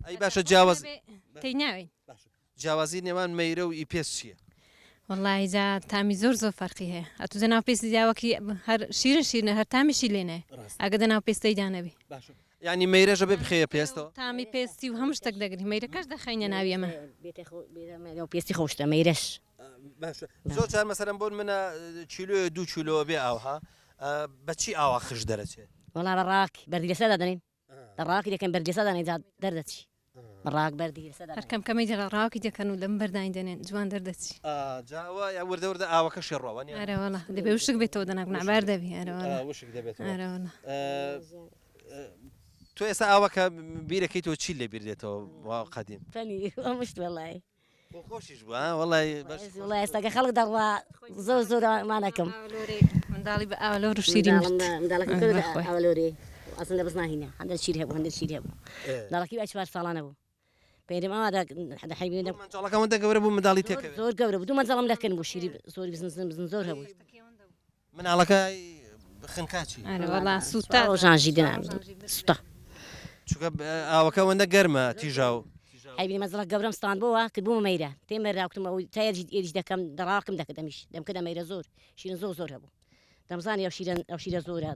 ئەی باشە جیاواز تێی ناوین جیاوازی نێوان مەیرە و ئی پێست چییە؟ والله جا تامی زۆر فەرقی هەیە ئەتو دەناو پێستی داوەکی هەر شیرنە هەر تامیشی لێنێ ئەگە دەناو پێستەی دانەبی ینی مەیرەژە بێ بخەیە پێستەوە تامی پێستی و هەموو شتێک دەگری مەیرەکەش دەخەینە ناوی ئەمە پێستی خۆشتە مەیرەش زۆر جار مەسەرم بۆن منە چیلۆ 2 کیلۆ بێ ئاوها بەچی ئاوا خش دەرەچێت وڵا بەڕاک بەردی لەسەر دەدەین ڕاکی دەکەن بەرجەسە دەنێ دەردەچی بەڕاک بەردی لەسەر هەرکەم کەمەی ڕاکی دەکەن و لەم بەرداین دەنێن جوان دەردەچی جاوە یا وردە وردە ئاوەکە شێڕەوە ئەرەوەڵە دەبێ وشک بێتەوە دەناک نعبار دەبی ئەرەوەڵە ئەرەوەڵە تۆ ئێستا ئاوەکە بیرەکەی تۆ چی لێ بیر دێتەوە قەدیم فەنی مشت وڵی خۆشیش بوو وڵی وڵی ئێستاکە خەڵک دەڕوا زۆر زۆرمانەکەم منداڵی بە ئاولۆر و شیری ئاولۆری ئەسن لە بزناهینە هەندە شیر هەبوو هەندە شیر هەبوو داڵکی بە 4 ساڵانە بوو پێرم ئەوە حیبینە مەنجاڵەکەمەوەندە گەورە بوو منداڵی تێکەوێت زۆر گەورە بوو دوو مەنجاڵم لەکەن بوو شیری زۆری بزن زۆر هەبوو مناڵەکە خنکاچی وڵا سوتا ڕۆژانژی دەنام سوتا چونکە ئاوەکە وەندە گەرمە تیژاو حیبینی مەزڵە گەورەم ستان بووە کە بوومە مەیرە تێمەراوتم ئەو تایەرجی ئێریش دەکەم دەڕاکم دەکە دەمیش دەمکەدا مەیرە زۆر شیرن زۆر هەبوو دەمزانی ئەو شیرە زۆرە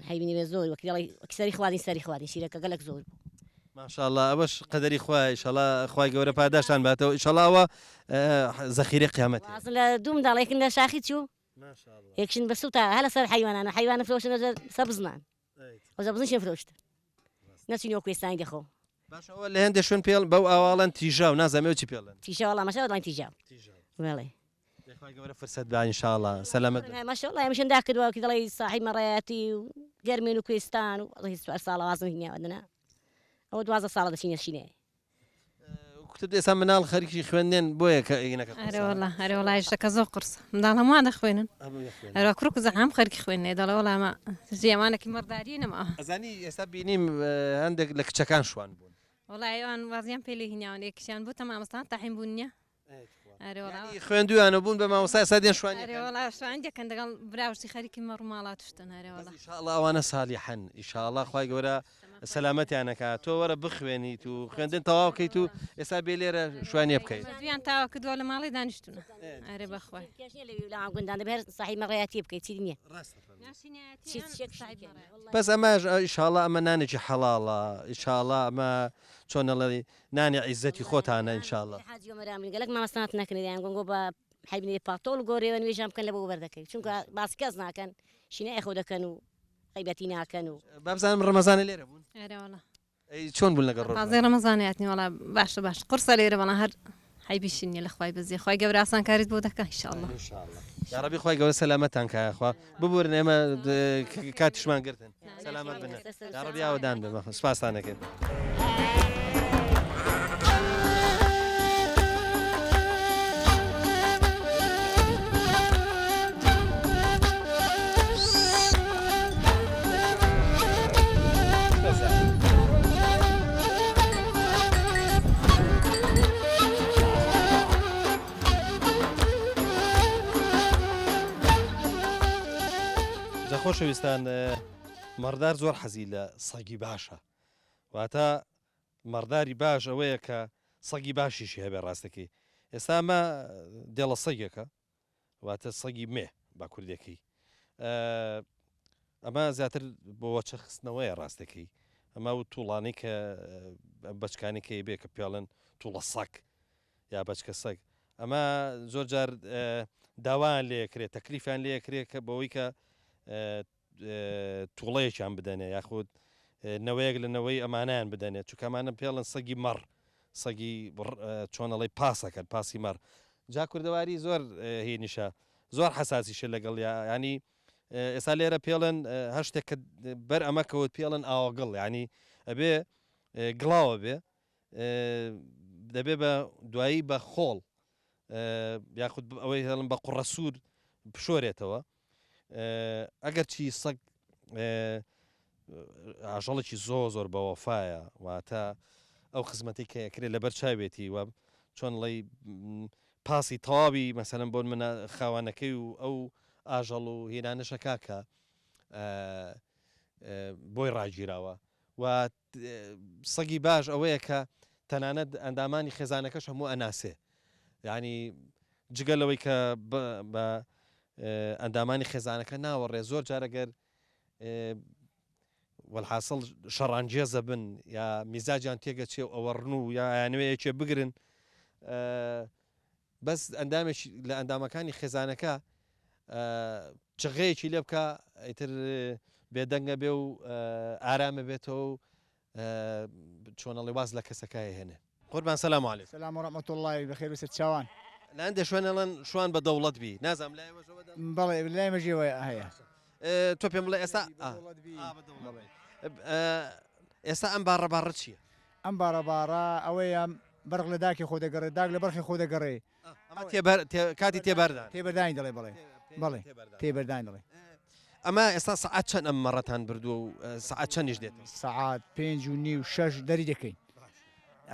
حیبینی زۆر وەکیڵی سەری خوادی سەری خوادی شیرەکە گەلک زۆر بوو ماشاءالله ئەوەش قەدەری خوای ئینشاءالله خوای گەورە پاداشتان باتەوە ئینشاءالله ئەوە زەخیرە قیامەت لە دوو منداڵێکن لە شاخی چوو یەکشن بە سوتا هەلە سەر حیوانانە حیوانە فرۆشتن سەر بزنان ئەوزە بزنشێ فرۆشتە نەچین وە کوێستانی دەخۆ باشەوە لە هەندێک شوێن پێڵ بەو ئاواڵەن تیژاو نازەمێ چی پێڵن تیژە وەڵام مەشە وەڵام تیژاو وێڵێ خوای گەورە فرسەت بە ئینشاءالله سەلامەت ماشاءالله ئەمشندا کردووە کە دەڵی صاحب مەڕایەتی و گەرمێن و کوێستان و ساڵە وازم هینیاوەدنا ئەوە 12 ساڵە دەچینە شینێ کوتت ئێستا مناڵ خەریکی خوێندنێن بۆیە کە ئینەکە هەرەوەڵای شتەکە زۆر قرسە منداڵ هەمووان دەخوێنن هەروا کوڕ و زەحام خەرکی خوێنێ دەڵێ وەڵامە ژیامانێکی مەڕداری نەما ئەزانی ئێستا بینیم هەندێک لە کچەکان شوان بوون وڵای ئەوان وازیان پێ لێ هینیاوان یەکیشیان بوو تەمامەستان تاحیم بوون نییە خوێندویانە بوون بە مامۆسای سادیان شوانی شوان دەکەن دەگەڵ براوشتی خەریکی مەڕماڵات شتن هەرێوەڵ ئینشاءالله ئەوانە سالیحەن ئینشاءالله خوای گەورە سەلامەتیانەکە تۆ وەرە بخوێنیت و خوێندن تەواو بکەیت و ئێستا بێ لێرە شوانێ بکەیت دویان تاوا کردووە لە ماڵی دانیشتونە ئەرێ بەخوای گوندان دەبێت صاحب مەڕایەتی بکەیت چی نییە بەس ئەمەش ئینشاءالله ئەمە نانێکی حەڵاڵە ئینشاءالله ئەمە چۆنەڵی نانی عیزەتی خۆتانە ئینشاءالله گەلک مامەستانات نەکردیان گۆنگۆ بە حیبینی پاتۆڵ گۆڕێوە نوێژان بکەن لە بۆ بەردەکەی چونکە باسی کەس ناکەن شینە ئەخۆ دەکەن و غیبەتی ناکەن و بابزانم ڕەمەزانە لێرە بوون چۆن بوون لەگەڵ ڕازی ڕەمەزانیاتنی وڵا باشە باش قرسە لێرە بەڵا هەر حیبیشین نیە لە خوای بەزیێ خوای گەورە ئاسان کاریت بۆ دەکە ئینشاءالله یا ربی خوای گەورە سەلامەتان کایە خوا ببورن ئێمە کاتیشمان گرتن سەلامەت بنە یا ربی ئاوەدان بێ سپاسان دەکەن خۆشەویستان مەڕدار زۆر حەزی لە سەگی باشە واتە مەڕداری باش ئەوەیە کە سەگی باشیشی هەبێ ڕاستەکەی ئێستا ئەمە دێڵە سەگێکە واتە سەگی مێ با کوردەکەی ئەمە زیاتر بۆ وەچە خستنەوەیە ڕاستەکەی ئەمە و تووڵانی کە بەچکانێکی بێ کە پێڵن تووڵە سەگ یا بەچکە سەگ ئەمە زۆر جار داوایان لێکرێت تەکلیفیان لێکرێت کە بەوەی کە تووڵەیەکیان بدەنێ یاخود نەوەیەک لە نەوەی ئەمانیان بدەنێت چونکە ئەمانە پێڵن سەگی مەڕ سەگی چۆنەڵی پاسەکەن پاسی مەڕ جا کوردەواری زۆر هێنیشە زۆر حەساسیشە لەگەڵ ینی ئێستا لێرە پێڵێن هەر شتێک کە بەر ئەمە کەوت پێڵێن ئاوەگڵ ینی ئەبێ گڵاوە بێ دەبێ بە دوایی بە خۆڵ یاخود ئەوەی هەڵم بە قوڕە سوور بشۆرێتەوە ئەگەر چی سەگ ئاژەڵێکی زۆر بە وەفایە واتە ئەو خزمەتی کە یەکرێت لەبەر چاوێتی وە چۆن لەی پاسی تەواوی مەسەلەن بۆن منە خاوانەکەی و ئەو ئاژەڵ و هێنانەشە کاکە بۆی ڕاگیراوە و سەگی باش ئەوەیە کە تەنانەت ئەندامانی خێزانەکەش هەموو ئەناسێ ینی جگەلەوەی کە بە ئەندامانی خێزانەکە ناوەڕێ زۆر جارەگەر والحاصل شەڕانجێزە بن یا میزاجیان تێگەچێ ئەوەڕن و یا یانوەیەکێ بگرن بەس ئەندامێکی لە ئەندامەکانی خێزانەکە چغەیەکی لێ بکە ئیتر بێدەنگە بێ و ئارامە بێتەوە و چۆنەڵی واز لە کەسەکایە هێنێ قوربان سەلام عەلیکم. سلام ورحمة الله بخير وسط چاوان. لە هەندێک شوێنەڵەن شوان بە دەوڵەت بی نازانم بەڵێ لای مەژێوە هەیە تۆ پێم بڵێ ئێستا ئێستا ئەم باڕەباڕە چییە؟ ئەم باڕەباڕە ئەوەیە بەرق لە داکی خۆ دەگەڕێ داگ لە بەرخی خۆ دەگەڕێ کاتی تێبەردان تێبەردانی دەڵێ بەڵێ تێبەردانی دەڵێ. ئەمە ئێستا سعات چەند ئەم مەڕەتان بردووە و سعات چەندیش دێت؟ سعات 5:30 6 دەری دەکەین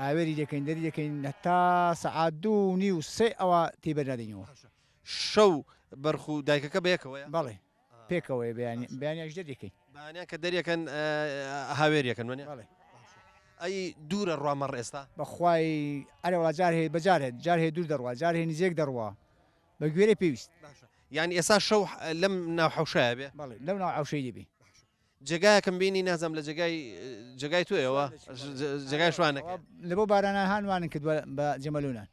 ئاوێری دەکەین دەری دەکەین هەتا سعات 2:30 3 ئەوە تێبەردادەینەوە. شەو بەرخ و دایکەکە بەیەکەوەیە؟ بەڵێ پێکەوەی بەیانیش دەریەکەی بەیانیان کە دەریەکەن هاوێریەکەن وێنێ؟ بەڵێ. ئەی دوورە ڕوامەڕ ئێستا؟ بەخوای ئەرێوڵا جار هەیە بەجار هێت جار هەیە دوور دەڕوا جار هەیە نزیک دەڕوا بە گوێرە پێویست. یعنی ئێستا شەو لەم ناو حەوشایە بێ؟ بەڵێ لەو ناو حەوشەی دەبێ. جێگایەکەم بینی نازەم لە جێگای توێەوە جێگای شوانەکە لە بۆ بارانان هانوانن کردووە بە جەمەلوونان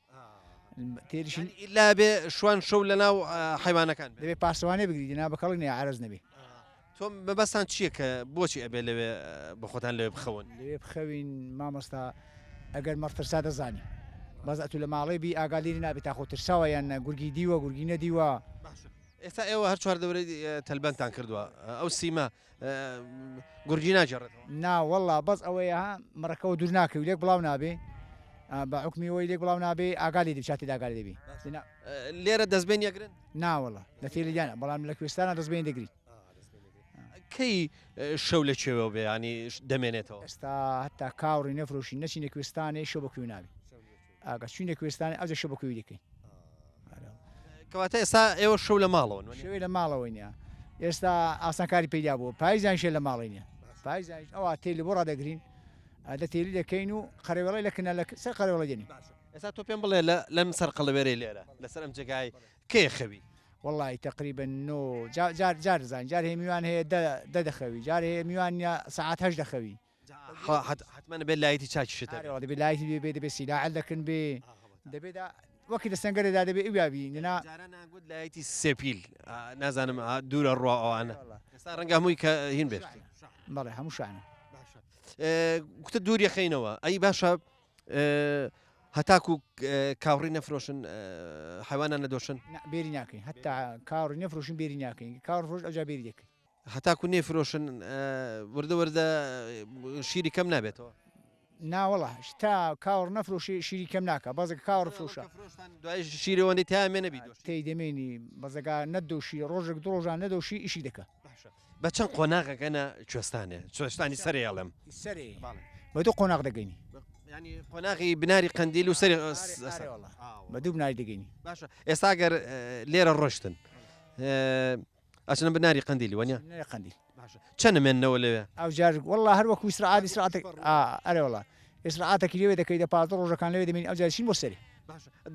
تێریشن ئیلا بێ شوان شەو لە ناو حیوانەکان دەبێ پاسەوانێ بگریت نا بەکەڵک نێ عرز نەبێ. تۆ بەبەستان چییە کە بۆچی ئەبێ لەوێ بە خۆتان لەوێ بخەون؟ لەوێ بخەوین مامۆستا ئەگەر مەڕترسا دەزانی بەس ئەتو لە ماڵێ بی ئاگادێری نابێت تا خۆ ترساوە یان گورگی دیوە گورگی نەدیوە. ئێستا ئێوە هەر چوار دەورەی تەلبەنتان کردووە ئەو سیمە گورگی ناجێڕێتەوە؟ ناوەڵا بەس ئەوەیە مەڕەکەەوە دوور ناکەوی لێک بڵاو نابێ بە حکمیەوەی لێک بڵاو نابێ ئاگالی دەبچاتی داگاری دەبی لێرە دەستبێن یەگرن؟ ناوەڵا لە تێلیانە بەڵام لە کوێستانە دەستبێن دەگریت. کەی شەو لە کوێوە بێ ینی دەمێنێتەوە؟ ئێستا هەتا کاوڕی نەفرۆشی نەچینە کوێستانێ شەو بەکوێ نابی ئاگە چوینە کوێستانی ئەوجە شەو بەکوێ دەکەین. کەواتە ئێستا ئێوە شەو لە ماڵەوە شەوێ لە ماڵەوەی نیە ئێستا ئاسانکاری پەیدا بوو پاییزان شێ لە ماڵی نیە پاییزان ئەوە تێلی بۆ ڕدەگرین لە تێلی دەکەین و قەرێوەڵی لەکنە لە سەر قەرێوەڵە دێنی. ئێستا تۆ پێم بڵێ لەم سەر قەڵەوێرەی لێرە لەسەر ئەم جێگای کێ خەوی؟ والله تقریبا نۆ جار زان جار هەیە میوان هەیە دەخەوی جار هەیە میوان سعات هەش دەخەوی حتممە بێت لایەتی چاکیشت دەبێت لایەتی بێ دەبێت سیلاعل دەکەن بێ دەبێت وەکی لە سنگەرەدا دەبێت ئیوابی گوت لایەتی سێپیل نازانم دوورە ڕوا ئەوانە ئێستا ڕەنگە هەمووی کە هین بێت. بەڵێ هەموو شانە گوتە دووری خەینەوە ئەی باشە هەتاکو کاوڕی نەفرۆشن حیوانان نەدۆشن بێری ناکەین هەتا کاوڕی نەفرۆشن بێری ناکەین کاوڕ فرۆش ئەوجا بێری دەکەین هەتاکو نێفرۆشن وردە وردە شیری کەم نابێتەوە؟ ناوەڵە تا کاوڕ نەفرۆشی شیری کەم ناکە بەزێک کاوڕ فرۆشە دوای شیرەوەی تامێ نەبی تی دەمێنی بەزەگا نەدۆشی ڕۆژێک دۆژان نەدۆشی ئیشی دەکە. بە چەند قۆناغەکەنە کوێستانێ کوێستانی سەرێڵم سەرێ بە دوو قۆناغ دەگەینی قۆناغی بناری قەندیل و سەری بە دوو بناری دەگەینی. باشە ئێستا گەر لێرە ڕۆشتن ئەچنە بناری قەندیلی وەنیە قەندیل چەند مێننەوە لەوێ ئەو جار والله هەر وەکو ئیسراعاتی ئەرێوەڵا ئێسراعاتێکی لێوێ دەکەی دە پازە ڕۆژەکان لەوێ دەمێن ئەو جارشین بۆ سەری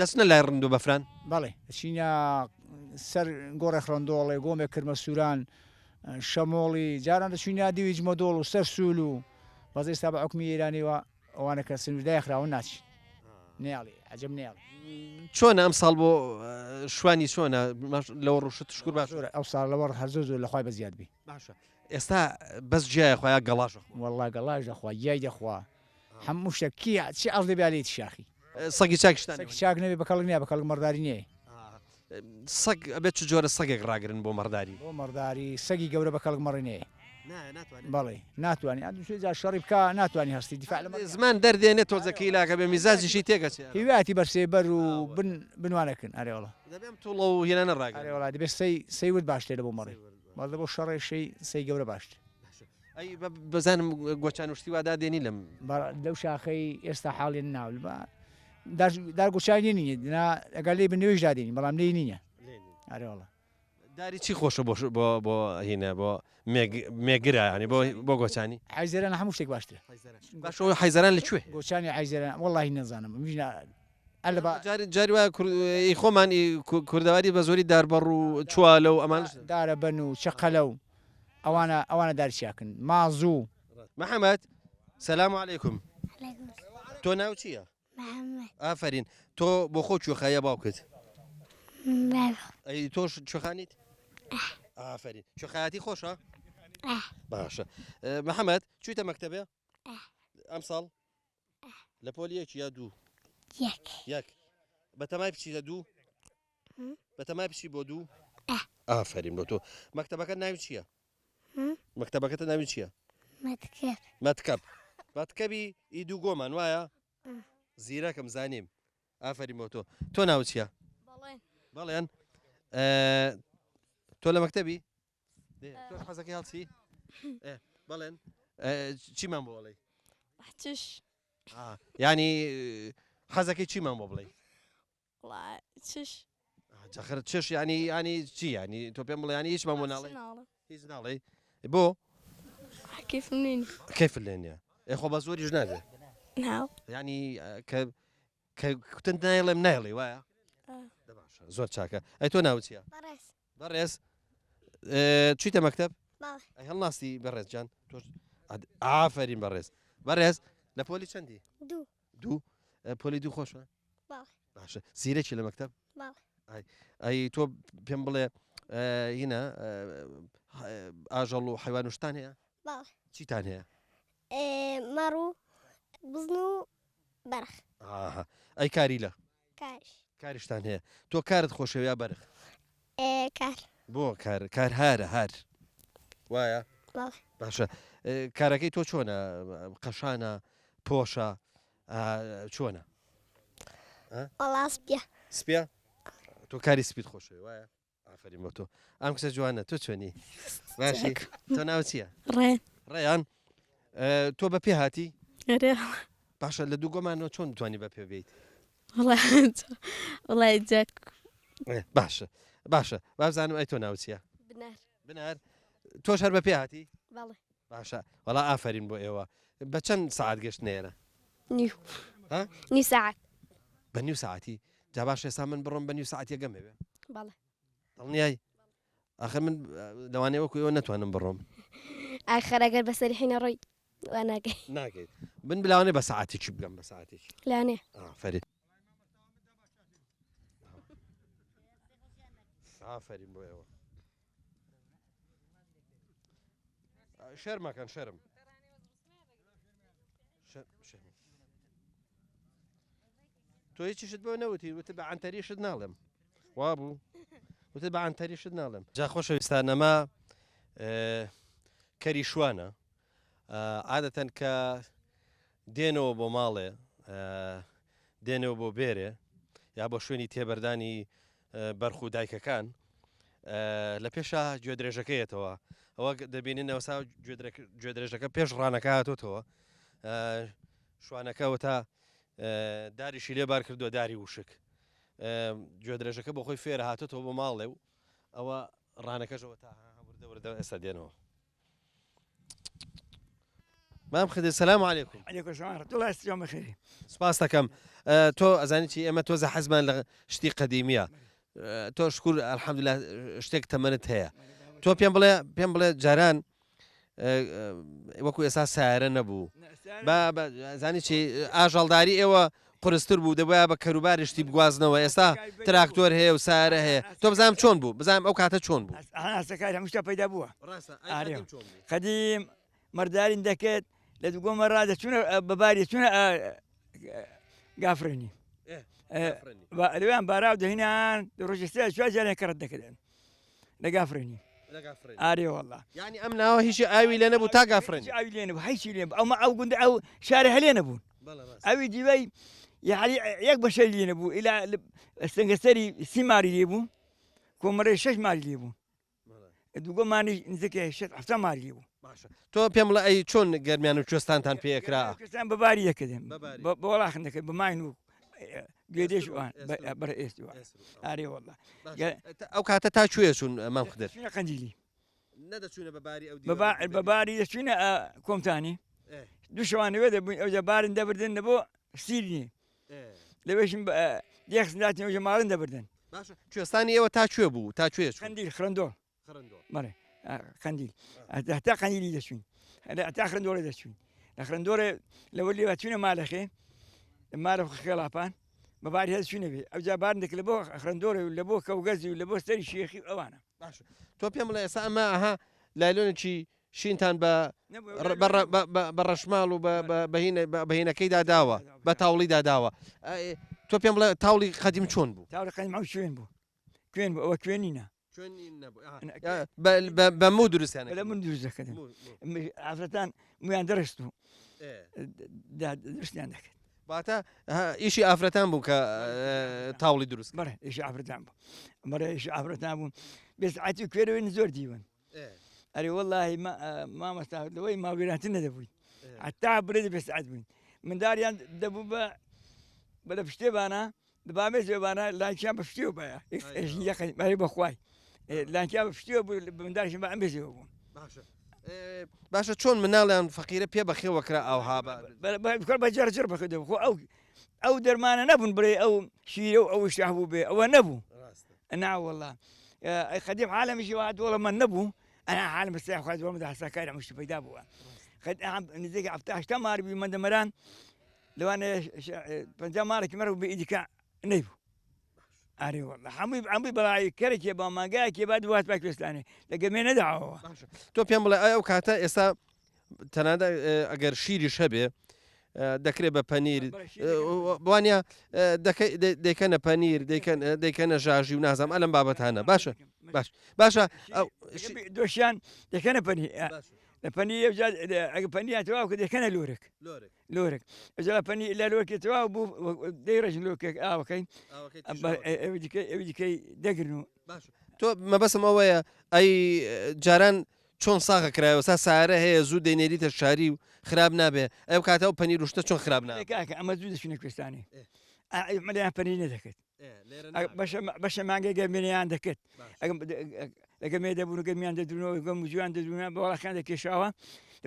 دەستنە لای ڕندوو بەفران بەڵێ چینە سەر گۆڕێ خڕندۆڵێ گۆمێک کرمە سووران شەمۆڵی جاران دەچوینە دیوی جمەدۆڵ و سەر سوول و بەز ئێستا بە حکمی ئێرانیوە ئەوانە کە سنوردای خراون ناچی نێڵی عەجەب نێڵی. چۆنە ئەم ساڵ بۆ شوانی چۆنە لەوە ڕوشت شکر باش ئەو ساڵ لەوە هەر زۆر لەخوای بەزیاد بی. باشە ئێستا بەس جیای خۆیان گەڵاش والله گەڵاش دەخوا یای دەخوا هەموو شتێکی چی ئەڵ دەبێت لێت شاخی سەگی چاکیشتان چاک نەبێ بەکەڵک نییە بەکەڵک مەڕداری نییە سەگ ئەبێت چ جۆرە سەگێک ڕاگرن بۆ مەڕداری بۆ مەڕداری سەگی گەورە بە کەڵک مەڕێنێ ناتوانێت بەڵێ ناتوانانی ئەدوێجا شەڕی بکە ناتوانانی هەستی دیفاع لە زمان دەردێنێت تۆزەکەی لاکە بێ میزاجیشی تێگەچێت هیواتی بەرسێبەر و بنوانەکەن ئەرێوڵە دەبێم توڵە و هێنانە ڕاگەن ئەرێوڵا دەبێت سەیوت باشتێ لە بۆ مەڕێ بەڵێ بۆ شەڕێشەی سەی گەورە باشتر ئەی بزانم گۆچان وشتی وادا دێنی لەم لەو شاخەی ئێستا حاڵێن ناو دارگوچانی نییە ئەگەر لێ بنوێژ دادێنی بەڵام لێ نییە ئەرێوڵە داری چی خۆشە بۆ هینە بۆ مێگرە ینی بۆ گۆچانی حیزێران هەموو شتێک باشترە باشەوە حیزەران لەکوێ گۆچانی حیزێران وەڵی نەزانم جاری وایە خۆمان کوردەواری بە زۆری داربەڕ و چوالە و ئەمان دارە بن و چقەلە و ئەوانە دارچیاکن مازوو محەممەد سەلام عەلەیکوم تۆ ناو چییە؟ ئافرین تۆ بۆ خۆ کوێخایە باوکت ئەی تۆش کوێخانیت؟ ئافرین کوێخایەتی خۆشە؟ باشە محەممەد چوویتە مەکتەبێ؟ ئەم ساڵ لە پۆلیەکی یا دوو؟ یەک بەتەمای بچیتە دوو؟ بەتەمای بچی بۆ دوو؟ ئافرین بۆ تۆ مەکتەبەکە ناوی چییە؟ مەکتەبەکەتە ناوی چییە؟ مەتکەبی ئیدوو گۆمان وایە؟ زیرەکەم زانیم ئافرین بۆ تۆ ناو چییە؟ بەڵێن تۆ لە مەکتەبی؟ تۆش حەزەکەی هەڵچی؟ بەڵێن چیمان بۆ بڵێ؟ چش ینی حەزەکەی چیمان بۆ بڵێ؟ چش جەخر چش ینی چی ینی تۆ پێم بڵێ ینی هیچمان بۆ ناڵێ؟ هیچ ناڵێ بۆ؟ کەیفت لێ نییە خۆ بە زۆریش نابێ؟ ینی کە کوتن نایڵێم نایڵێ وایە؟ باشە زۆر چاکە ئەی تۆ ناو چییە؟ بەڕێز چیتە مەکتەب؟ ئەی هەڵناستی بەڕێز جان تۆش ئافرین بەڕێز لە پۆلی چەندی؟ دوو پۆلی دوو خۆشە؟ باشە زیرەکی لە مەکتەب؟ ئەی تۆ پێم بڵێ هینە ئاژەڵ و حیوان وشتان هەیە؟ چیتان هەیە؟ مەڕ و بزن و بەرخ ئەی کاری لە؟ کاریشتان هەیە تۆ کارت خۆشەوە یا بەرخ؟ کار بۆ کار هارە هار وایە؟ باشە کارەکەی تۆ چۆنە قەشانە پۆشە چۆنە؟ سپیا؟ تۆ کاری سپیت خۆشەوە وایە؟ ئافرین بۆ تۆ ئەم کەسە جوانە تۆ چۆنی؟ باشی تۆ ناو چییە؟ ڕێیان تۆ بە پێ هاتی؟ باشە لە دوو گۆمانەوە چۆن توانی بە پێ بێیت؟ وڵای جەک باشە بابزانم ئەی تۆ ناو چییە؟ بنار تۆش هەر بە پێ هاتی؟ باشە وەڵا ئافرین بۆ ئێوە بە چەند سعات گەشت نێرە؟ نی ساعت بە نیو ساعتی جا باش ئێستا من بڕۆم بە نیو ساعتیە گەمەوێ دڵنیایی ئاخر من لەوانەیە وەکو ئێوە نەتوانم بڕۆم ئاخەرەگەر بەسەری حینە ڕۆی ناگەیت بن بلاوانێ بە ساعتێکی بگەم بە ساعتێکی لانێ ئافرین ئافرین بۆ ئێوە شەرمەکەن شەرم تۆ هیچیشت بۆ نەوتی وتە بە عەنتەریشت ناڵێم وا بوو وتە بە عەنتەریشت ناڵێم جا خۆشەویستانەمە کەری شوانە عادەتەن کە دێنەوە بۆ ماڵێ دێنەوە بۆ بێرێ یا بۆ شوێنی تێبەردانی بەرخ و دایکەکان لە پێشە گوێ درێژەکەیەتەوە ئەوە دەبینین ئەوسا گوێ درێژەکە پێش ڕانەکە هاتوتەوە شوانەکەەوە تا داریشی لێبار کردووە داری وشک گوێ درێژەکە بۆ خۆی فێرە هاتوتەوە بۆ ماڵێ و ئەوە ڕانەکەشەوە تا وردە ئێستا دێنەوە مام خدي السلام عليكم. عليكم السلام ورحمة الله يستر بخير. سپاس دەکەم تۆ ئەزانیتی ئێمە تۆزە حەزمان لە شتی قەدیمیە تۆ شکور الحەمدولله شتێک تەمەنت هەیە تۆ پێم بڵێ جاران وەکو ئێستا سارە نەبوو زانی چی ئاژەڵداری ئێوە قورستر بوو دەبە بە کەروبارشتی بگوازنەوە ئێستا تراکتۆر هەیە و سارە هەیە تۆ بزانم چۆن بوو بزانم ئەو کاتە چۆن بوو ئاسەکار هەموو شتە پەیدا بووە قەدیم مەردارین دەکرد لە دوو گۆمە ڕادە چونە بەباری چونە گافرێنی لوان باراو دهنان روجستيل شو جاني كرد كده لقافرني آري والله يعني أمنا هيش آوي لنا بو تاقافرني آوي لنا بو حيش لنا أو ما أو قند أو شارع لنا بو أوي جيبي يعني يكبر شيء لنا بو إلى السنغسري سيماري يبو كومري شش ماري يبو دوغو ماني نزكي شش حفتا ماري يبو تو بيام لا أي شون قرميانو شوستان تان في إكرا كستان بباري كده بولا خندك بماينو قديش وان برئيس وان آري والله أو كاتا تاشوية شون ما مقدر شنو قنديلي ندا شون بباري أو بباري شنو كوم ثاني دوشواني وذا أو جبارن دبردن نبو سيرني ليش ديخ سناتي أو جمالن دبردن شوستاني أو تاشوية بو تاشوية خنديل خرندول مرة خنديل حتى خنديل يدشون حتى خرندول يدشون الخرندول لو اللي بتشونه مالخي مالخ خلافان بباري هذا شنو بي أو جبارن دك لبو خرندول ولا بو كوجزي ولا بو سري شيخي أوانا تو بيام لا يسا ما ها لا لون شي شينتان برا شمال وبهينا كيدا داوا بتاولي داوا تو بيام لا تاولي قديم شون بو تاولي قديم عم شون بو كوين بو كوينينا بمودرس يعني لا مدرس كده عفرتان مو درستو درست عندك باتا إشي أفرتان بو تاولي دروس مرة إشي أفرتان بو مرة إشي أفرتان بو بس عتي كيرو نزور ديوان أري والله ما مستعد لوي ما قرأتنا دبوي حتى بريد بس عدوين من داريان دبوبا بلا بشتي بانا دبامي زبانا لا كان بشتيو بايا إيش يخي ما يبغى خواي لا كان بشتيو من دارش ما عم بيزيو باشا شون منالان فقيرة بيا بخي وكرا أو هابا بكل بجرجر بخده أو درمانا نبون بري أو شيرو أو شعبو بي أو نبو نعم والله خديم عالم شي واحد والله ما نبو أنا عالم السياح خالد والله ده سكاير مش في دابو خد عم نزيق عفتاش تمار بمدمران لو أنا بنجامارك مرة بإيدي كا نيبو أري والله عمي بلاي كرك يبا ما جاك يبا دوات باكستاني لقى مين دعوة تو بيام بلا أو كاتا إسا تنادا أجر شيري شبه دكري ببانير بوانيا دكان بانير دكان جاجي ونازم ألم بابت هنا باشا أو دوشان دكان بانير البانير يوجد بانير تواو كده كان لورك إذا بانير إلا لورك تواو بو ديرج لورك أوكي أودي كي دقرنو تو ما بس مويا أي جاران چۆن ساغە کرایەوە سا سارە هەیە زوو دەینێریتە شاری و خراپ نابێ ئەو کاتەوە پەنیر وشتە چۆن خراپ نابێ ئەمە زوو دەچونە کوێستانی مەلیان پەنیر نەدەکەت بەشە مانگە گەمێنیان دەکەت لەگە مێ دەبوون گەمیان دەدرونەوە گەم جویان دەدرونە بە وڵاخیان دەکێشاوە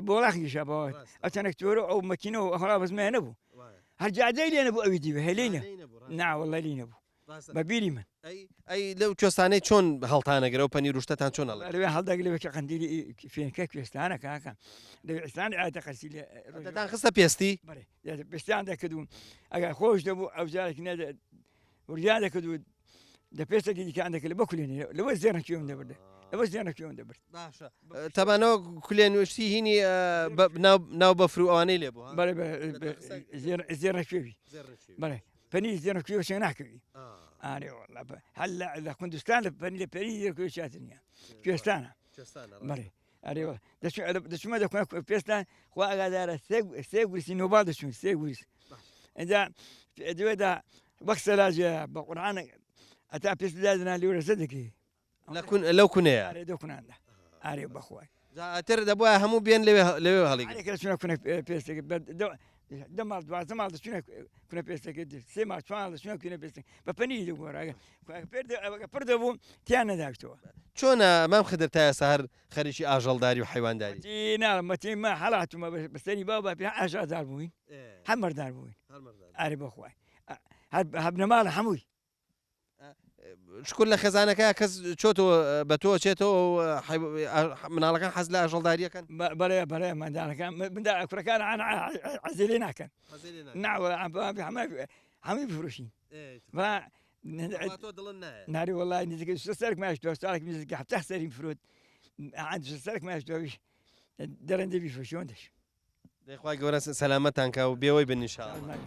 بۆ وڵاخیشە بەوە ئەو تەنەکتۆرە ئەو مەکینەوە ئەخڵا بەزمە نەبوو هەر جادەی لێ نەبوو ئەوی دیوە هەلینە ناوەڵە لی نەبوو بەبیری من ئەی لەو کوێستانەی چۆن هەڵتانەگرە و پەنیر وشتەتان چۆن لەوێ هەڵدەگرێکە قەندیلی فێنکە کوێستانە کاکە لەوێ ئێستان ئاەتە قەرسی دەتان خستە پێستی پێستیان دەکرد و ئەگەر خۆش دەبوو ئەو جارێکی ورجان دەکرد و دە پێستێکی دیکەیان دەکرد لە بە کولێنێ لەوە زێڕەکوێم دەبردە لەوە زێڕەکوێم دەبرد تەبانەوە کولێن وشتی هینی ناو بەفر و ئەوانەی لێ بوو زێڕەکوێوی بەڵێ پەنیر زێڕەکوێ شێ ناکەوی آره والله هلا لكندستان بني كويشاتنيا كويستانا مري آره والله دشو ما دكنا كويستان خو أقدر سيغوريس نوبال دشو سيغوريس إذا ده وقت لاجا بقرآن أتا بيس لازنا اللي ورا صدقي لو كنا آره دو كنا عنده آره بخواي ترى دبوا همو بين ليه هالي عليك شنو كنا بيس دمال دوا دمال شنو كنا بيس كده سمع شنو شنو كنا بيس ببني يقول برد بو تيانا داكتوا شلون ما مخدرتها سهر خريشي أجل داري وحيوان داري نعم ما حالات ما بس تاني بابا في أجل داربوين حمر داربوين آره بخواي هبنا مال حموي شكون خزانة كاكز شوتو بتو شتو من على كان حزلا أجل داريا كان بلا ما دار كان من دار كان عن عزلنا كان نعم حمي بفروشين ف ناري والله نزك سلك ما يشتوى سلك نزك حتى تحسرين فرود عند سلك ما يشتويش درن دي بفروشون دش دي إخوة جورا سلامتك وبيوي بالإن شاء الله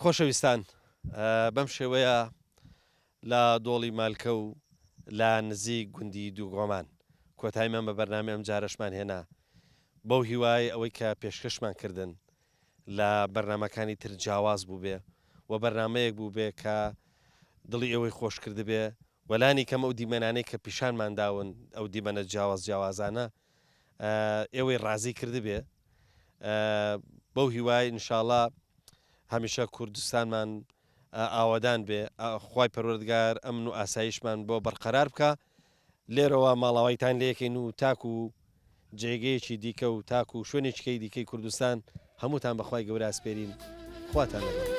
خۆشەویستان بەم شێوەیە لە دۆڵی مالکە و لە نزیک گوندی دووگۆمان کۆتاییمان بە بەرنامە ئەم جارەشمان هێنا بەو هیوای ئەوەی کە پێشکەشمان کردن لە بەرنمەکانی تر جیاواز بوو بێ و بەرنمەیەک بوو بێ کە دڵی ئەوەی خۆش کرد بێ وەلانی کەم ئەو دیمەنانەی کە پیشانمان داون ئەو دیمەنە جیاوازانە ئێوەی ڕازی کرد بێ بەو هیوای انشاءڵڵا هەمیشە کوردستانمان ئاوادان بێ خوای پەروەردگار ئەمن و ئاسایشمان بۆ بەرقەرار بکە لێرەوە ماڵاوایتان لێکەین و تاکو و جێگەیەکی دیکە و تاکو و شوێنێکیکەی دیکەی کوردستان هەمووتان بەخوای گەورە ئاسپێرین خواتان لەگەڵ